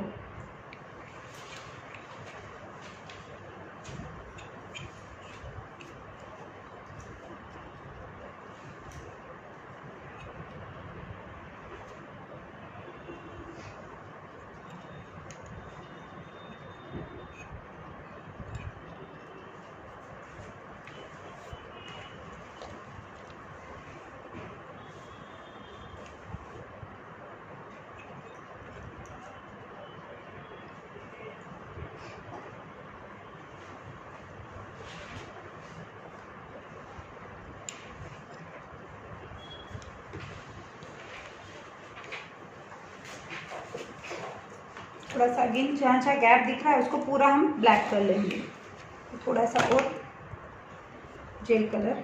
थोड़ा सा अगेन जहाँ जहाँ गैप दिख रहा है उसको पूरा हम ब्लैक कर लेंगे। तो थोड़ा सा और जेल कलर,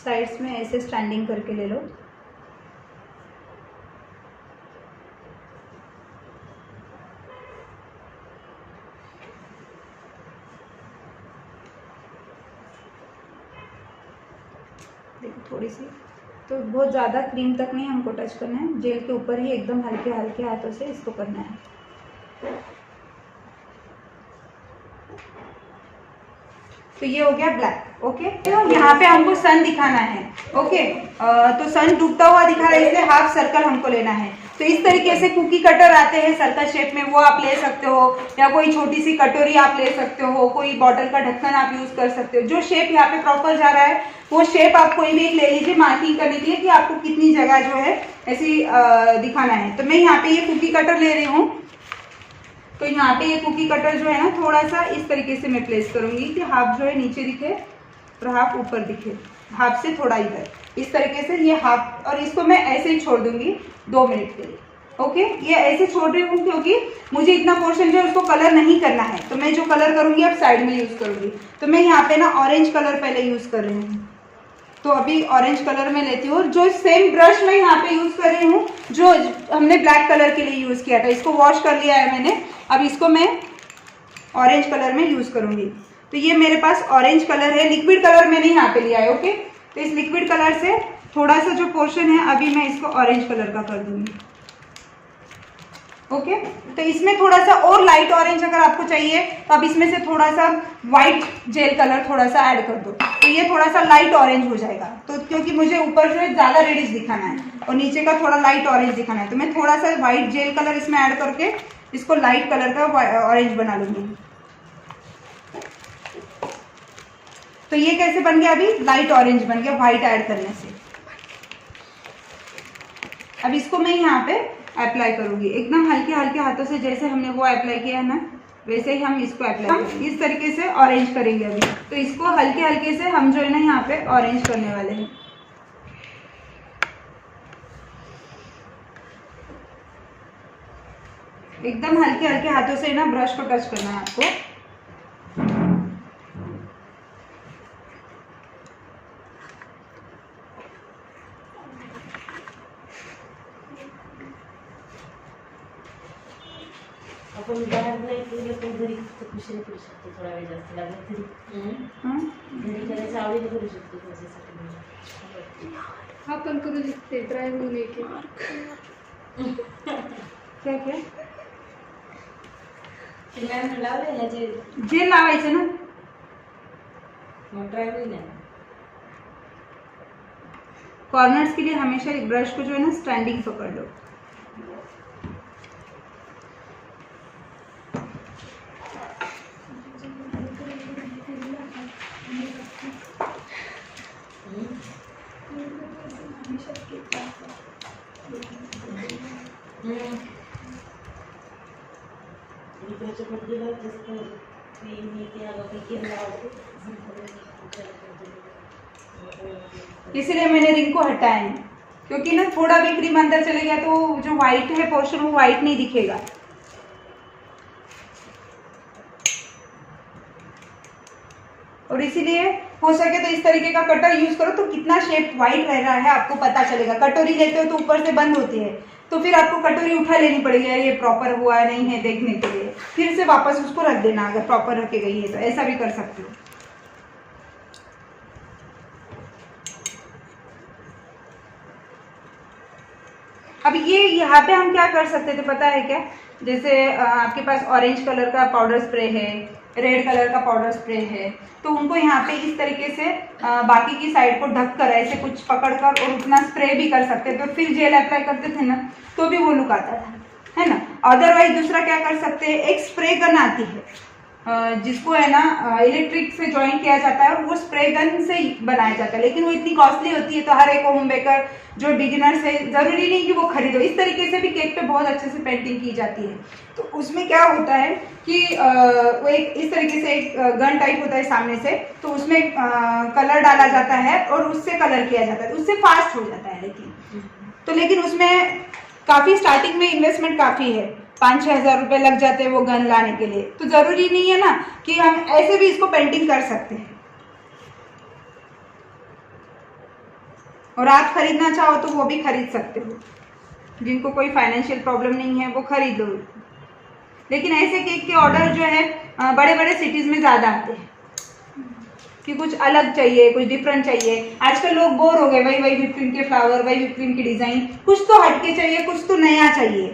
साइड्स में ऐसे स्टैंडिंग करके ले लो। देखो थोड़ी सी, तो बहुत ज़्यादा क्रीम तक नहीं हमको टच करना है, जेल के ऊपर ही एकदम हल्के हल्के हाथों से इसको करना है। तो ये हो गया ब्लैक, ओके। तो यहाँ पे हमको सन दिखाना है, ओके। तो सन डूबता हुआ दिखा रहा है, इसलिए हाफ सर्कल हमको लेना है। तो इस तरीके से कुकी कटर आते हैं सर्कल शेप में, वो आप ले सकते हो, या कोई छोटी सी कटोरी आप ले सकते हो, कोई बॉटल का ढक्कन आप यूज कर सकते हो। जो शेप यहाँ पे प्रॉपर जा रहा है वो शेप आप कोई भी एक ले लीजिए मार्किंग करने के लिए कि आपको कितनी जगह जो है ऐसी दिखाना है। तो मैं यहाँ पे ये कुकी कटर ले रही हूँ। तो यहाँ पे ये कुकी कटर जो है ना थोड़ा सा इस तरीके से मैं प्लेस करूंगी कि हाफ जो है नीचे दिखे और हाफ ऊपर दिखे, हाफ से थोड़ा इधर, इस तरीके से ये हाफ। और इसको मैं ऐसे ही छोड़ दूंगी 2 मिनट के लिए, ओके। ये ऐसे छोड़ रही हूँ क्योंकि मुझे इतना पोर्शन जो है उसको कलर नहीं करना है। तो मैं जो कलर करूंगी अब साइड में यूज करूंगी। तो मैं यहाँ पे ना ऑरेंज कलर पहले यूज कर रही हूँ। तो अभी ऑरेंज कलर में लेती हूँ, जो सेम ब्रश मैं यहाँ पे यूज कर रही हूँ जो हमने ब्लैक कलर के लिए यूज किया था। इसको वॉश कर लिया है मैंने, अब इसको मैं ऑरेंज कलर में यूज करूंगी। तो ये मेरे पास ऑरेंज कलर है, लिक्विड कलर मैंने यहाँ पे लिया है, ओके। तो इस लिक्विड कलर से थोड़ा सा जो पोर्शन है अभी मैं इसको ऑरेंज कलर का कर दूंगी, ओके। तो इसमें थोड़ा सा और लाइट ऑरेंज अगर आपको चाहिए तो अब इसमें से थोड़ा सा व्हाइट जेल कलर थोड़ा सा ऐड कर दो, तो ये थोड़ा सा लाइट ऑरेंज हो जाएगा। तो क्योंकि मुझे ऊपर जो है ज़्यादा रेडिश दिखाना है और नीचे का थोड़ा लाइट ऑरेंज दिखाना है, तो मैं थोड़ा सा व्हाइट जेल कलर इसमें ऐड करके इसको लाइट कलर का ऑरेंज बना लूंगी। तो ये कैसे बन गया? अभी लाइट ऑरेंज बन गया व्हाइट ऐड करने से। अब इसको मैं यहाँ पे अप्लाई करूंगी एकदम हल्के हल्के हाथों से, जैसे हमने वो अप्लाई किया है ना वैसे ही हम इसको अप्लाई करेंगे। इस तरीके से ऑरेंज करेंगे अभी। तो इसको हल्के हल्के से हम जो है ना यहाँ पे ऑरेंज करने वाले हैं। एकदम हल्के हल्के हाथों से ना ब्रश को टच करना है आपको। आपण बाहेर नाही केलं पण घरी कुशल करू शकतो, थोडा वेळ जास्त लागला तरी घरी करायचं आवडीने करू शकतो त्याच्यासाठी। हा पण करू शकते ड्राय होऊन एक क्या क्या मॅम लावले ना जे जेल लावायचं ना, मग ड्राय होईल ना। कॉर्नर्स के लिए हमेशा एक ब्रश को जो है ना स्टैंडिंग पकड़ लो। इकडच्या पट्टीला जास्त क्रीम हे ते अगं लावते इसीलिए मैंने रिंग को हटाया है, क्योंकि ना थोड़ा भी क्रीम अंदर चले गया तो जो व्हाइट है पोर्शन वो व्हाइट नहीं दिखेगा। और इसीलिए हो सके तो इस तरीके का कटर यूज करो तो कितना शेप व्हाइट रह रहा है आपको पता चलेगा। कटोरी लेते हो तो ऊपर से बंद होती है, तो फिर आपको कटोरी उठा लेनी पड़ेगी, ये प्रॉपर हुआ नहीं है देखने के लिए, फिर से वापस उसको रख देना अगर प्रॉपर रखे गई है तो। ऐसा भी कर सकते हो। अब ये यहाँ पे हम क्या कर सकते थे पता है क्या, जैसे आपके पास ऑरेंज कलर का पाउडर स्प्रे है, रेड कलर का पाउडर स्प्रे है, तो उनको यहाँ पे इस तरीके से बाकी की साइड को ढक कर ऐसे कुछ पकड़कर और उतना स्प्रे भी कर सकते थे, तो फिर जेल अप्लाई करते थे ना तो भी वो लुक आता है ना। अदरवाइज दूसरा क्या कर सकते हैं, एक स्प्रे गन आती है जिसको है ना इलेक्ट्रिक से ज्वाइन किया जाता है और वो स्प्रे गन से बनाया जाता है, लेकिन वो इतनी कॉस्टली होती है तो हर एक होम बेकर जो बिगिनर्स है जरूरी नहीं कि वो खरीदो। इस तरीके से भी केक पे बहुत अच्छे से पेंटिंग की जाती है। तो उसमें क्या होता है कि वो एक इस तरीके से एक गन टाइप होता है सामने से, तो उसमें कलर डाला जाता है और उससे कलर किया जाता है, उससे फास्ट हो जाता है। लेकिन उसमें काफी स्टार्टिंग में इन्वेस्टमेंट काफी है, 5-6 हज़ार रुपये लग जाते हैं वो गन लाने के लिए। तो जरूरी नहीं है ना कि हम ऐसे भी इसको पेंटिंग कर सकते हैं। और आप खरीदना चाहो तो वो भी खरीद सकते हो, जिनको कोई फाइनेंशियल प्रॉब्लम नहीं है वो खरीद लो। लेकिन ऐसे केक के ऑर्डर जो है बड़े बड़े सिटीज में ज्यादा आते हैं कि कुछ अलग चाहिए, कुछ डिफरेंट चाहिए। आजकल लोग बोर हो गए, वही व्हिप क्रीम के फ्लावर, वही व्हिप क्रीम की डिजाइन, कुछ तो हटके चाहिए, कुछ तो नया चाहिए।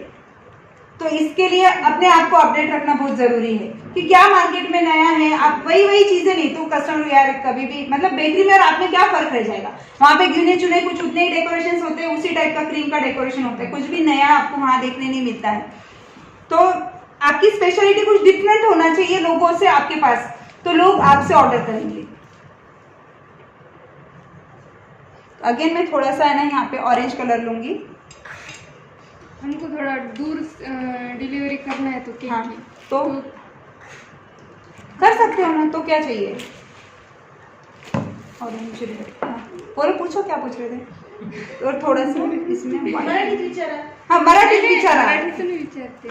तो इसके लिए अपने आप को अपडेट रखना बहुत जरूरी है कि क्या मार्केट में नया है। आप वही चीजें नहीं तो कस्टमर यार कभी भी मतलब बेकरी में और आप में क्या फर्क रह जाएगा, वहाँ पे गिने चुने कुछ उतने ही डेकोरेशन होते हैं, उसी टाइप का क्रीम का डेकोरेशन होता है, कुछ भी नया आपको वहाँ देखने नहीं मिलता है। तो आपकी स्पेशलिटी कुछ डिफरेंट होना चाहिए लोगों से आपके पास, तो लोग आपसे ऑर्डर करेंगे। अगेन मैं थोड़ा सा है ना यहाँ पे ऑरेंज कलर लूंगी। हमको थोड़ा दूर डिलीवरी करना है तो केक हाँ, की। तो कर सकते हो ना। तो क्या चाहिए, ऑरेंज रेड। बोलो, पूछो क्या पूछ रहे थे। और थोड़ा सा इसमें मराठीत विचारा। हाँ मराठीत विचारा। मराठीतून विचारते,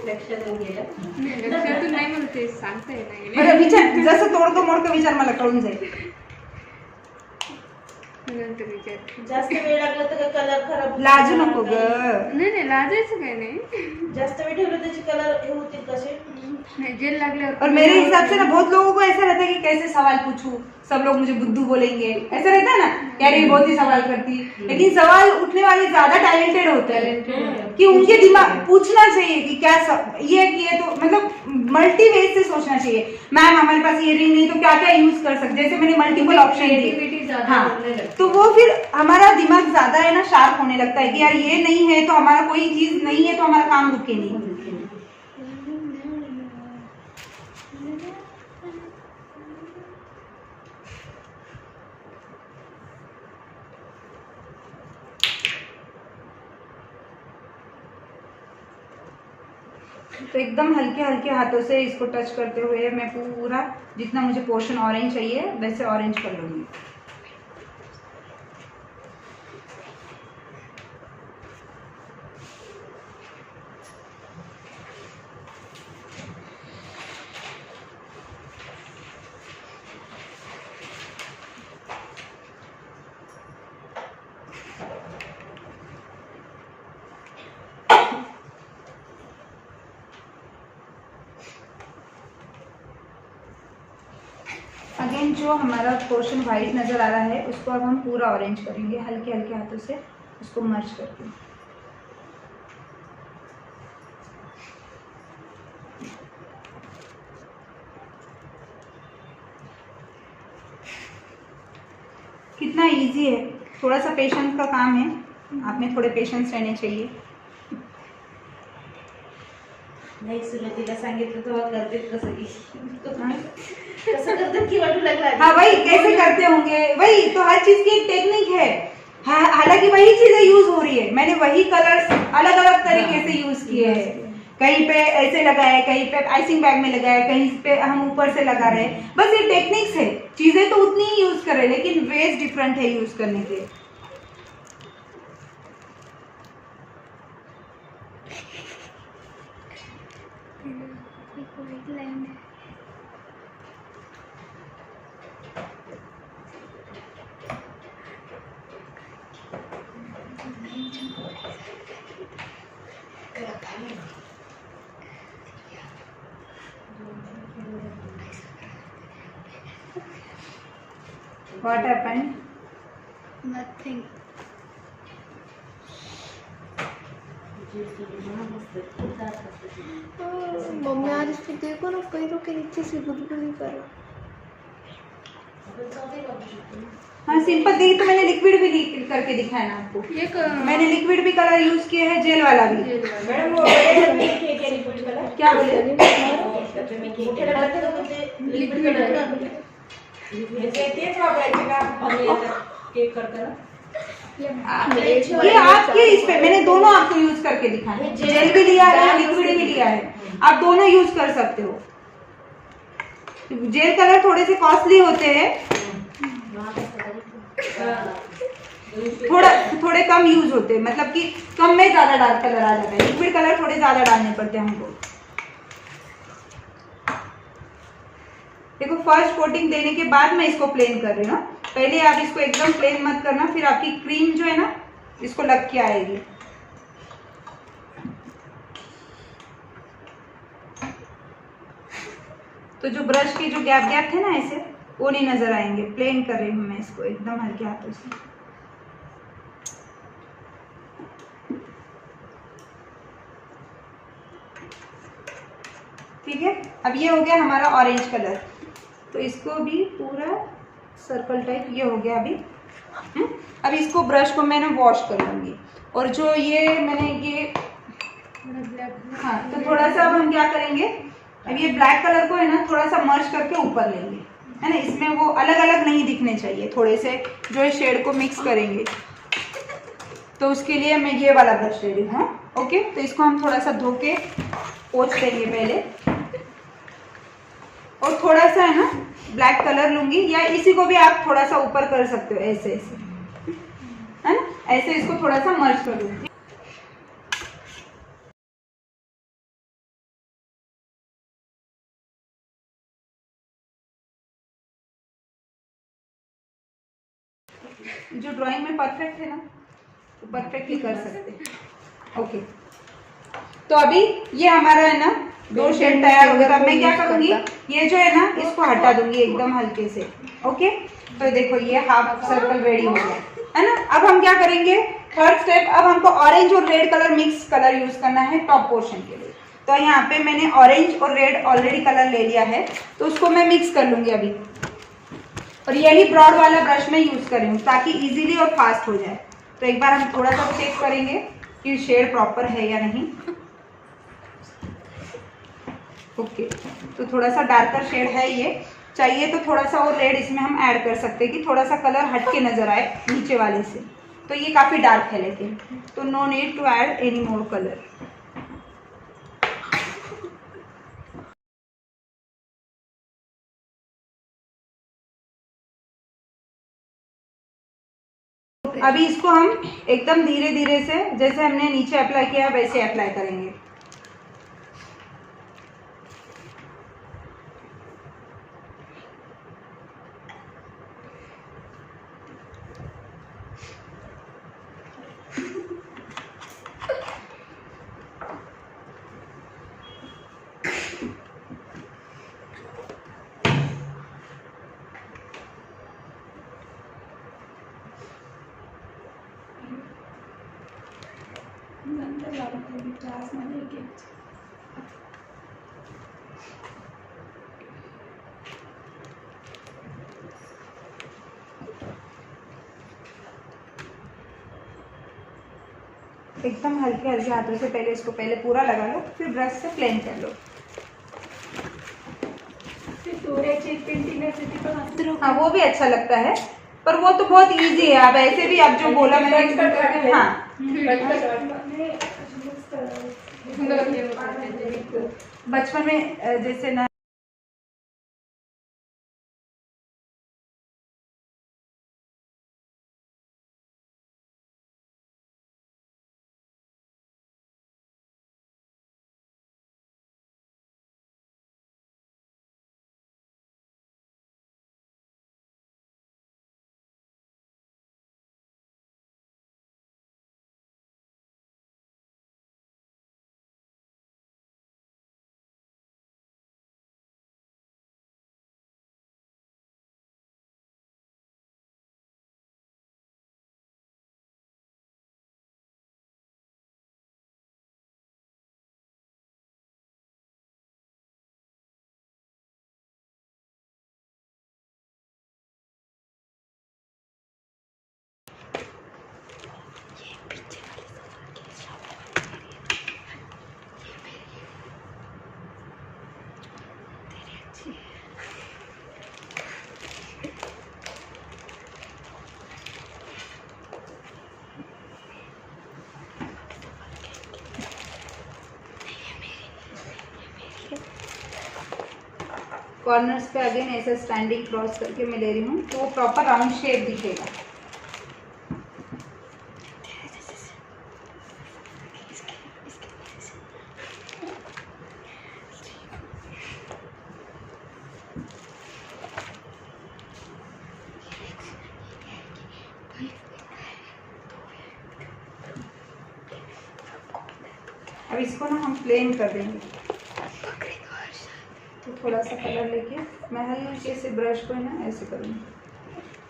लक्षात गेलं नाही लक्षातून नाही म्हणते, सांगता येणार बरं विचार, जसं तोडकं मोडकं विचार, मला कळून जाईल। नंतर विचारते। जास्त वेळ लागला तर कलर खराब लाजू नको ग। नाही लाजायचं काय नाही, जास्त वेळ ठेवलं त्याचे कलर हे होतील कसे। नाही जेल लागल्यावर। और मेरे हिसाब से ना बहुत लोगों को ऐसा रहता है कि कैसे सवाल पूछूं, सब लोग मुझे बुद्धू बोलेंगे, ऐसा रहता है ना, यार ये बहुत ही सवाल करती। लेकिन सवाल उठने वाले ज्यादा टैलेंटेड होते हैं कि उनके दिमाग पूछना चाहिए कि क्या ये किए, तो मतलब मल्टी वेज से सोचना चाहिए। मैम हमारे पास ये रिंग नहीं तो क्या क्या यूज कर सकते, जैसे मैंने मल्टीपल ऑप्शन दिए। हाँ, तो वो फिर हमारा दिमाग ज्यादा है ना शार्प होने लगता है कि यार ये नहीं है तो हमारा कोई चीज नहीं है तो हमारा काम रुके नहीं। तो एकदम हल्के हल्के हाथों से इसको टच करते हुए मैं पूरा जितना मुझे पोर्शन ऑरेंज चाहिए वैसे ऑरेंज कर लूँगी। अगेन जो हमारा पोर्शन वाइट नज़र आ रहा है उसको अब हम पूरा ऑरेंज करेंगे, हल्के हल्के हाथों से उसको मर्ज करके। कितना इजी है, थोड़ा सा पेशेंस का काम है, आप में थोड़े पेशेंस रहने चाहिए। नाही सुरुवातीला सांगितलं तेव्हा करते कसं की कसं करतात की वाटू लागला हाँ वही कैसे करते होंगे, वही तो हर चीज की एक टेक्निक है। हालांकि वही चीजें यूज हो रही है, मैंने वही कलर्स अलग अलग तरीके से यूज किए हैं। कहीं पे ऐसे लगाए, कहीं पे आइसिंग बैग में लगाए, कहीं पे हम ऊपर से लगा रहे हैं। बस ये टेक्निक्स है, चीजें तो उतनी ही यूज कर रहे हैं लेकिन वेज डिफरेंट है यूज करने के। What happened? Nothing. मम्मी आज इसको देखो ना, पैरों के नीचे से गुदगुदी कर। हाँ सिंपल देखिए, तो मैंने लिक्विड भी करके दिखाया ना आपको। एक मैंने लिक्विड भी कलर यूज किया है, जेल वाला भी। मैडम वो लिक्विड कलर क्या बोले? लिक्विड कलर तेच वापरायचे का आपण केक करताना? ये आपके इस पे मैंने दोनों आपको यूज करके दिखाया, जेल भी लिया है, लिक्विड भी लिया है, आप दोनों यूज कर सकते हो। जेल कलर थोड़े से कॉस्टली होते हैं, थोड़े कम यूज होते हैं, मतलब कि कम में ज्यादा डार्क कलर आ जाता है। लिक्विड कलर थोड़े ज्यादा डालने पड़ते हैं हमको। देखो फर्स्ट कोटिंग देने के बाद मैं इसको प्लेन कर रही हूँ। पहले आप इसको एकदम प्लेन मत करना, फिर आपकी क्रीम जो है ना इसको लग के आएगी। तो जो ब्रश के जो गैप गैप थे ना ऐसे, वो नहीं नजर आएंगे। प्लेन कर रही हूँ मैं इसको एकदम हल्के हाथों से। ठीक है, अब ये हो गया हमारा ऑरेंज कलर। तो इसको भी पूरा सर्कल टाइप ये हो गया अभी। अब इसको ब्रश को मैंने वॉश कर लूंगी। और जो ये मैंने ये हाँ, तो थोड़ा सा अब हम क्या करेंगे, अब ये ब्लैक कलर को है ना थोड़ा सा मर्ज करके ऊपर लेंगे, है ना। इसमें वो अलग अलग नहीं दिखने चाहिए, थोड़े से जो है शेड को मिक्स करेंगे। तो उसके लिए मैं ये वाला ब्रश ले रही हूँ। ओके, तो इसको हम थोड़ा सा धो के पोंछ देंगे पहले। और थोड़ा सा है ना ब्लैक कलर लूंगी, या इसी को भी आप थोड़ा सा ऊपर कर सकते हो, ऐसे ऐसे, है ना। ऐसे इसको थोड़ा सा मर्ज कर दूंगी। जो ड्राइंग में परफेक्ट है ना, तो परफेक्टली कर सकते हैं। ओके, तो अभी ये हमारा है ना दो शेड तैयार हो गया। अब मैं क्या करूंगी, ये जो है ना इसको हटा दूंगी एकदम हल्के से। ओके, तो देखो ये हाफ सर्कल रेडी हो गया, है ना। अब हम क्या करेंगे, थर्ड स्टेप, अब हमको ऑरेंज और red colour mix colour use करना है टॉप पोर्शन के लिए। तो यहाँ पे मैंने ऑरेंज और रेड ऑलरेडी कलर ले लिया है, तो उसको मैं मिक्स कर लूंगी अभी। और यही ब्रॉड वाला ब्रश मैं यूज कर रही हूँ ताकि इजीली और फास्ट हो जाए। तो एक बार हम थोड़ा सा चेक करेंगे कि शेड प्रॉपर है या नहीं। ओके, तो थोड़ा सा डार्कर शेड है ये। चाहिए तो थोड़ा सा और रेड इसमें हम ऐड कर सकते हैं कि थोड़ा सा कलर हट के नजर आए नीचे वाले से। तो ये काफी डार्क है लेकिन, तो no need to add any more colour. अभी इसको हम एकदम धीरे धीरे से, जैसे हमने नीचे अप्लाई किया वैसे अप्लाई करेंगे। एकदम हल्के हल्के हाथों से पहले इसको पहले पूरा लगा लो, फिर ब्रश से प्लेन कर लो। हाँ वो भी अच्छा लगता है, पर वो तो बहुत इजी है। अब ऐसे भी आप जो बोला मैंने, हाँ बचपन में जैसे ना कॉर्नर्स पे अगेन ऐसा स्टैंडिंग क्रॉस करके मैं ले रही हूँ, तो वो प्रॉपर राउंड शेप दिखेगा। अब इसको ना हम प्लेन कर देंगे, तो थोड़ा सा कलर लेके मैं हल्के से ब्रश को ना ऐसे करूँगी।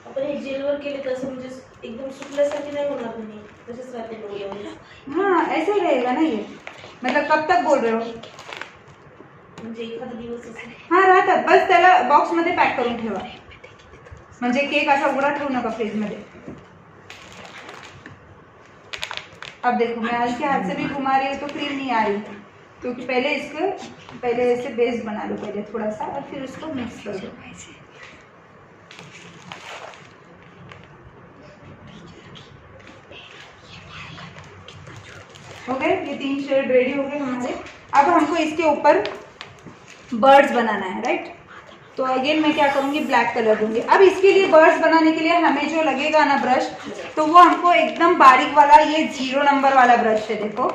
आपण हे जेलवर केले तसं म्हणजे एकदम सुकल्यासारखे नाही होणार नाही, तसेच राहते डोळे। हाँ ऐसे ही रहेगा ना ये। मतलब कब तक बोल रहे हो? म्हणजे एखादा दिवस असं हाँ राहतात, बस त्याला बॉक्समध्ये पॅक करून ठेवा, म्हणजे केक असा उघडा ठेवू नका फ्रीजमध्ये। अब देखो मैं हल्के हाथ से भी घुमा रही हूँ तो क्रीम नहीं आ रही, क्योंकि पहले ऐसे बेस बना लो पहले थोड़ा सा, और फिर उसको मिक्स कर दो। हो गए ये 3 शेड रेडी हो गए हमारे। अब हमको इसके ऊपर बर्ड्स बनाना है, राइट? तो अगेन मैं क्या करूँगी, ब्लैक कलर दूंगी। अब इसके लिए बर्ड्स बनाने के लिए हमें जो लगेगा ना ब्रश, तो वो हमको एकदम बारीक वाला ये 0 नंबर वाला ब्रश है। देखो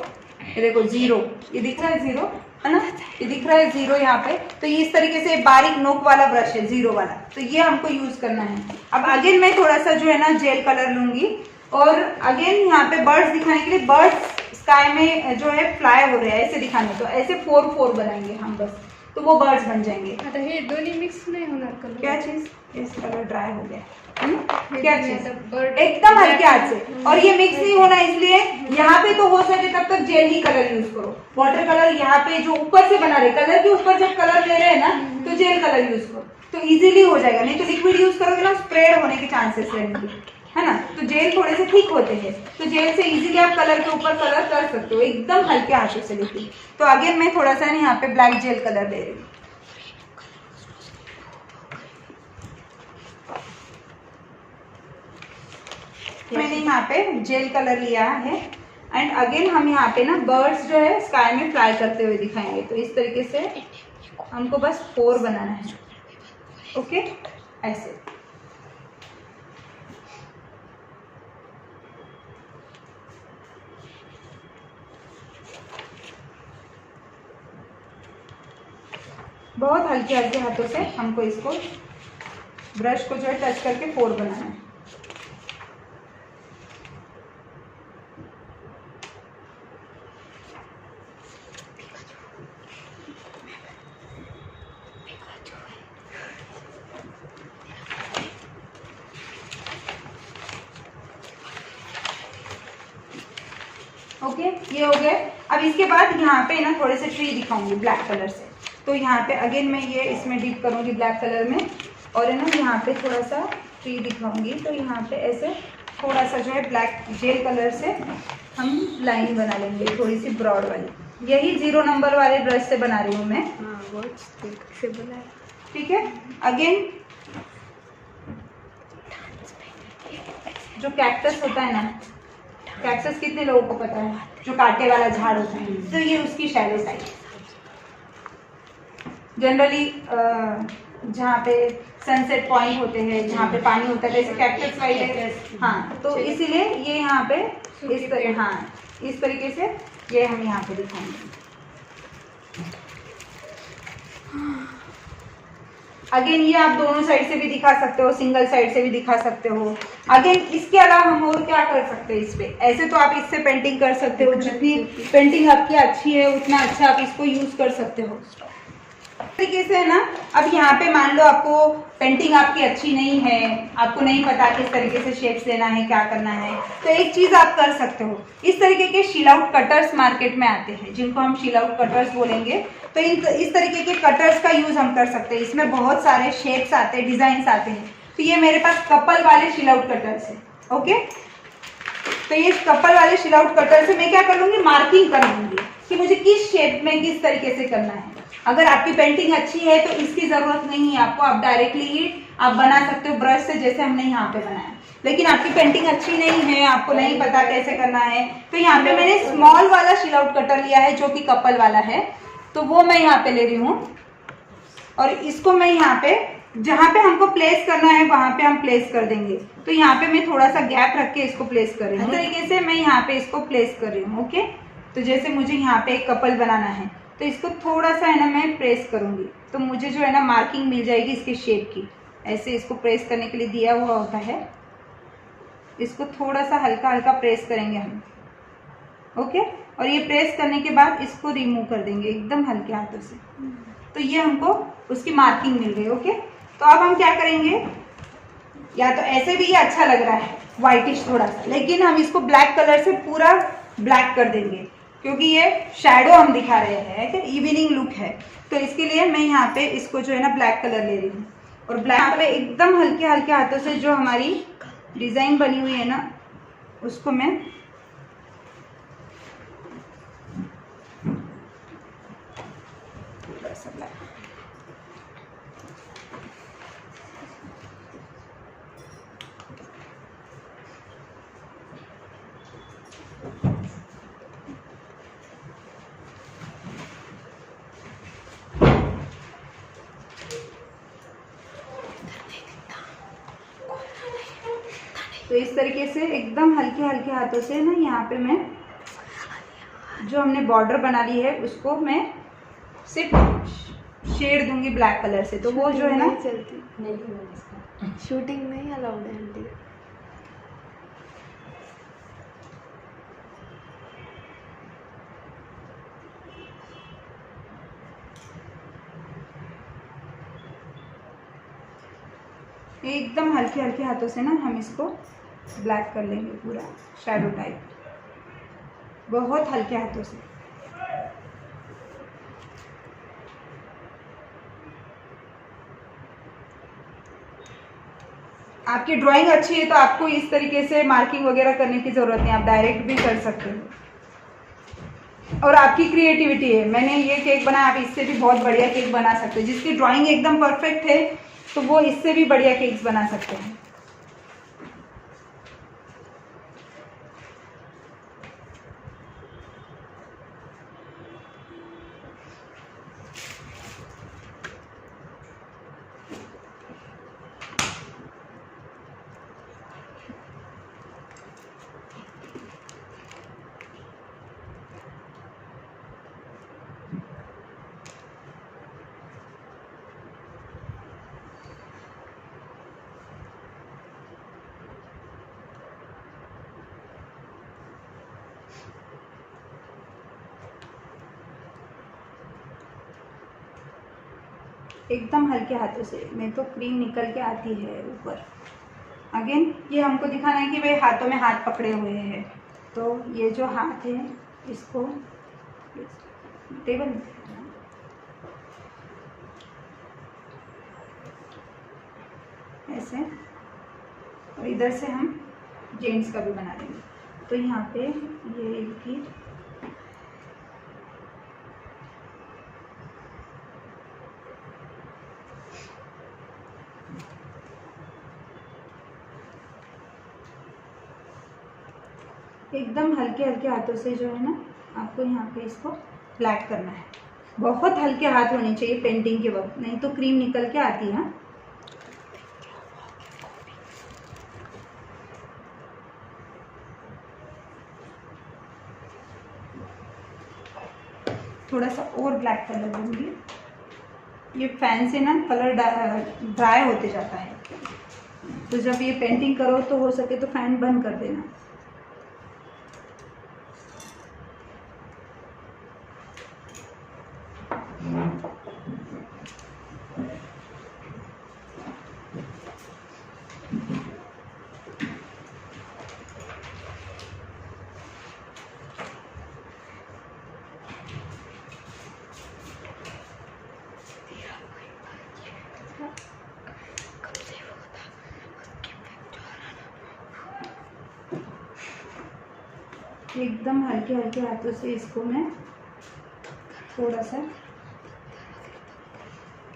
ये देखो 0, ये दिख रहा है 0 है ना, ये दिख रहा है 0 यहाँ पे। तो ये इस तरीके से बारीक नोक वाला ब्रश है 0 वाला, तो ये हमको यूज करना है। अब अगेन मैं थोड़ा सा जो है ना जेल कलर लूंगी, और अगेन यहाँ पे बर्ड्स दिखाने के लिए, बर्ड्स स्काई में जो है फ्लाई हो रहे हैं ऐसे दिखाने, तो ऐसे 4 बनाएंगे हम बस, तो वो बर्ड्स बन जाएंगे। आता हे दोन्ही मिक्स नहीं होणार कलर? क्या चीज? इस कलर ड्राई हो गया, हे क्या दोन्ही चीज? आता bird- एकदम हल्के हाथ से, और ये मिक्स नहीं होना, इसलिए यहाँ पे तो हो सके तब तक जेल ही कलर यूज करो। वाटर कलर यहाँ पे जो ऊपर से बना रहे, कलर के ऊपर जब कलर ले रहे हैं ना, तो जेल कलर यूज करो, तो इजीली हो जाएगा। नहीं तो लिक्विड यूज करोगे ना, स्प्रेड होने के चांसेस रहेंगे, है ना। तो जेल थोड़े से ठीक होते हैं, तो जेल से इजीली आप कलर के ऊपर कलर कर सकते हो एकदम हल्के हाथों से लेके। तो अगेन मैं थोड़ा सा ना यहाँ पे ब्लैक जेल कलर दे रही हूँ। मैंने यहाँ पे जेल कलर लिया है, एंड अगेन हम यहाँ पे ना बर्ड्स जो है स्काई में फ्लाई करते हुए दिखाएंगे। तो इस तरीके से हमको बस 4 बनाना है, ओके ऐसे। बहुत हल्के हल्के हाथों से हमको इसको ब्रश को जो है टच करके 4 बनाना है। ओके ये हो गए। अब इसके बाद यहाँ पे ना थोड़े से ट्री दिखाऊंगी ब्लैक कलर से। तो यहाँ पे अगेन मैं ये इसमें डिप करूँगी ब्लैक कलर में, और है ना यहाँ पे थोड़ा सा ट्री दिखाऊंगी। तो यहाँ पे ऐसे थोड़ा सा जो है ब्लैक जेल कलर से हम लाइन बना लेंगे थोड़ी सी ब्रॉड वाली। यही 0 नंबर वाले ब्रश से बना रही हूँ मैं। हाँ बहुत से बनाया। ठीक है। अगेन जो कैक्टस होता है ना, कैक्टस कितने लोगों को पता है, जो कांटे वाला झाड़ होता है, तो ये उसकी शैडो साइड जनरली जहाँ पे सनसेट पॉइंट होते हैं, जहाँ पे पानी होता है, जैसे कैक्टस वाइड है। हाँ, तो इसीलिए ये यहाँ पे इस तरह, हाँ इस तरीके से ये हम यहाँ पे दिखाएंगे। अगेन ये आप दोनों साइड से भी दिखा सकते हो, सिंगल साइड से भी दिखा सकते हो। अगेन इसके अलावा हम और क्या कर सकते हैं इस पे, ऐसे तो आप इससे पेंटिंग कर सकते हो, जितनी पेंटिंग आपकी अच्छी है उतना अच्छा आप इसको यूज कर सकते हो तरीके से, है ना। अब यहाँ पे मान लो आपको पेंटिंग आपकी अच्छी नहीं है, आपको नहीं पता किस तरीके से शेप्स देना है, क्या करना है, तो एक चीज आप कर सकते हो, इस तरीके के शील आउट कटर्स मार्केट में आते हैं, जिनको हम शील आउट कटर्स बोलेंगे। तो इस तरीके के कटर्स का यूज हम कर सकते हैं। इसमें बहुत सारे शेप्स आते हैं, डिजाइन आते हैं। तो ये मेरे पास कपल वाले शील आउट कटर्स है। ओके, तो ये कपल वाले शील आउट कटर से मैं क्या कर लूंगी, मार्किंग कर लूंगी कि मुझे किस शेप में किस तरीके से करना है। अगर आपकी पेंटिंग अच्छी है तो इसकी जरूरत नहीं है आपको, आप डायरेक्टली ही आप बना सकते हो ब्रश से, जैसे हमने यहाँ पे बनाया। लेकिन आपकी पेंटिंग अच्छी नहीं है, आपको नहीं पता कैसे करना है, तो यहाँ पे मैंने स्मॉल वाला शील आउट कटर लिया है जो कि कपल वाला है, तो वो मैं यहाँ पे ले रही हूँ। और इसको मैं यहाँ पे जहाँ पे हमको प्लेस करना है वहां पे हम प्लेस कर देंगे। तो यहाँ पे मैं थोड़ा सा गैप रख के इसको प्लेस कर रही हूँ, इस तरीके से मैं यहाँ पे इसको प्लेस कर रही हूँ। ओके, तो जैसे मुझे यहाँ पे एक कपल बनाना है तो इसको थोड़ा सा है ना मैं प्रेस करूंगी, तो मुझे जो है ना मार्किंग मिल जाएगी इसके शेप की। ऐसे इसको प्रेस करने के लिए दिया हुआ होता है, इसको थोड़ा सा हल्का हल्का प्रेस करेंगे हम। ओके, और ये प्रेस करने के बाद इसको रिमूव कर देंगे एकदम हल्के हाथों से। तो ये हमको उसकी मार्किंग मिल गई। ओके, तो अब हम क्या करेंगे, या तो ऐसे भी ये अच्छा लग रहा है व्हाइटिश थोड़ा सा, लेकिन हम इसको ब्लैक कलर से पूरा ब्लैक कर देंगे क्योंकि ये शैडो हम दिखा रहे हैं कि इवनिंग लुक है। तो इसके लिए मैं यहाँ पे इसको जो है ना ब्लैक कलर ले रही हूँ, और ब्लैक पे एकदम हल्के हल्के हाथों से जो हमारी डिजाइन बनी हुई है ना उसको मैं तो इस तरीके से एकदम हल्के हल्के हाथों से ना यहाँ पे मैं जो हमने बॉर्डर बना ली है उसको मैं सिर्फ शेड दूंगी ब्लैक कलर से, तो वो जो है ना चलती नहीं, शूटिंग नहीं अलाउड है आंटी। एकदम हल्के हल्के हाथों से ना हम इसको ब्लैक कर लेंगे पूरा शैडो टाइप, बहुत हल्के हाथों से। आपकी ड्राइंग अच्छी है तो आपको इस तरीके से मार्किंग वगैरह करने की जरूरत नहीं, आप डायरेक्ट भी कर सकते हो। और आपकी क्रिएटिविटी है, मैंने ये केक बनाया, आप इससे भी बहुत बढ़िया केक बना सकते हो। जिसकी ड्राइंग एकदम परफेक्ट है तो वो इससे भी बढ़िया केक्स बना सकते हैं। एकदम हल्के हाथों से, नहीं तो क्रीम निकल के आती है ऊपर। अगेन ये हमको दिखाना है कि भाई हाथों में हाथ पकड़े हुए हैं, तो ये जो हाथ है इसको टेबल ऐसे, और इधर से हम जेंट्स का भी बना देंगे। तो यहाँ पे ये इनकी एकदम हल्के हल्के हाथों से जो है ना आपको यहाँ पे इसको ब्लैक करना है। बहुत हल्के हाथ होने चाहिए पेंटिंग के वक्त, नहीं तो क्रीम निकल के आती है। थोड़ा सा और ब्लैक कलर दूंगी। ये फैन से ना कलर ड्राई होते जाता है, तो जब ये पेंटिंग करो तो हो सके तो फैन बंद कर देना। एकदम हल्के हल्के हाथों से इसको मैं थोड़ा सा,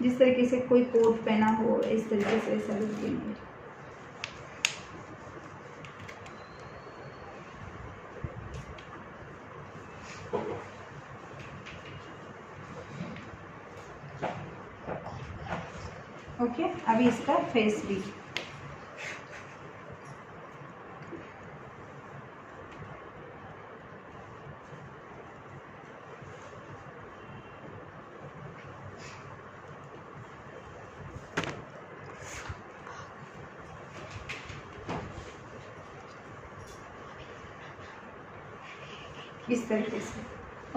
जिस तरीके से कोई कोट पहना हो इस तरीके से ऐसा लुक देंगे। ओके, अभी इसका फेस भी इस तरीके से।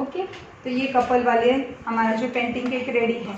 ओके, तो ये कपल वाले हमारा जो पेंटिंग केक रेडी है।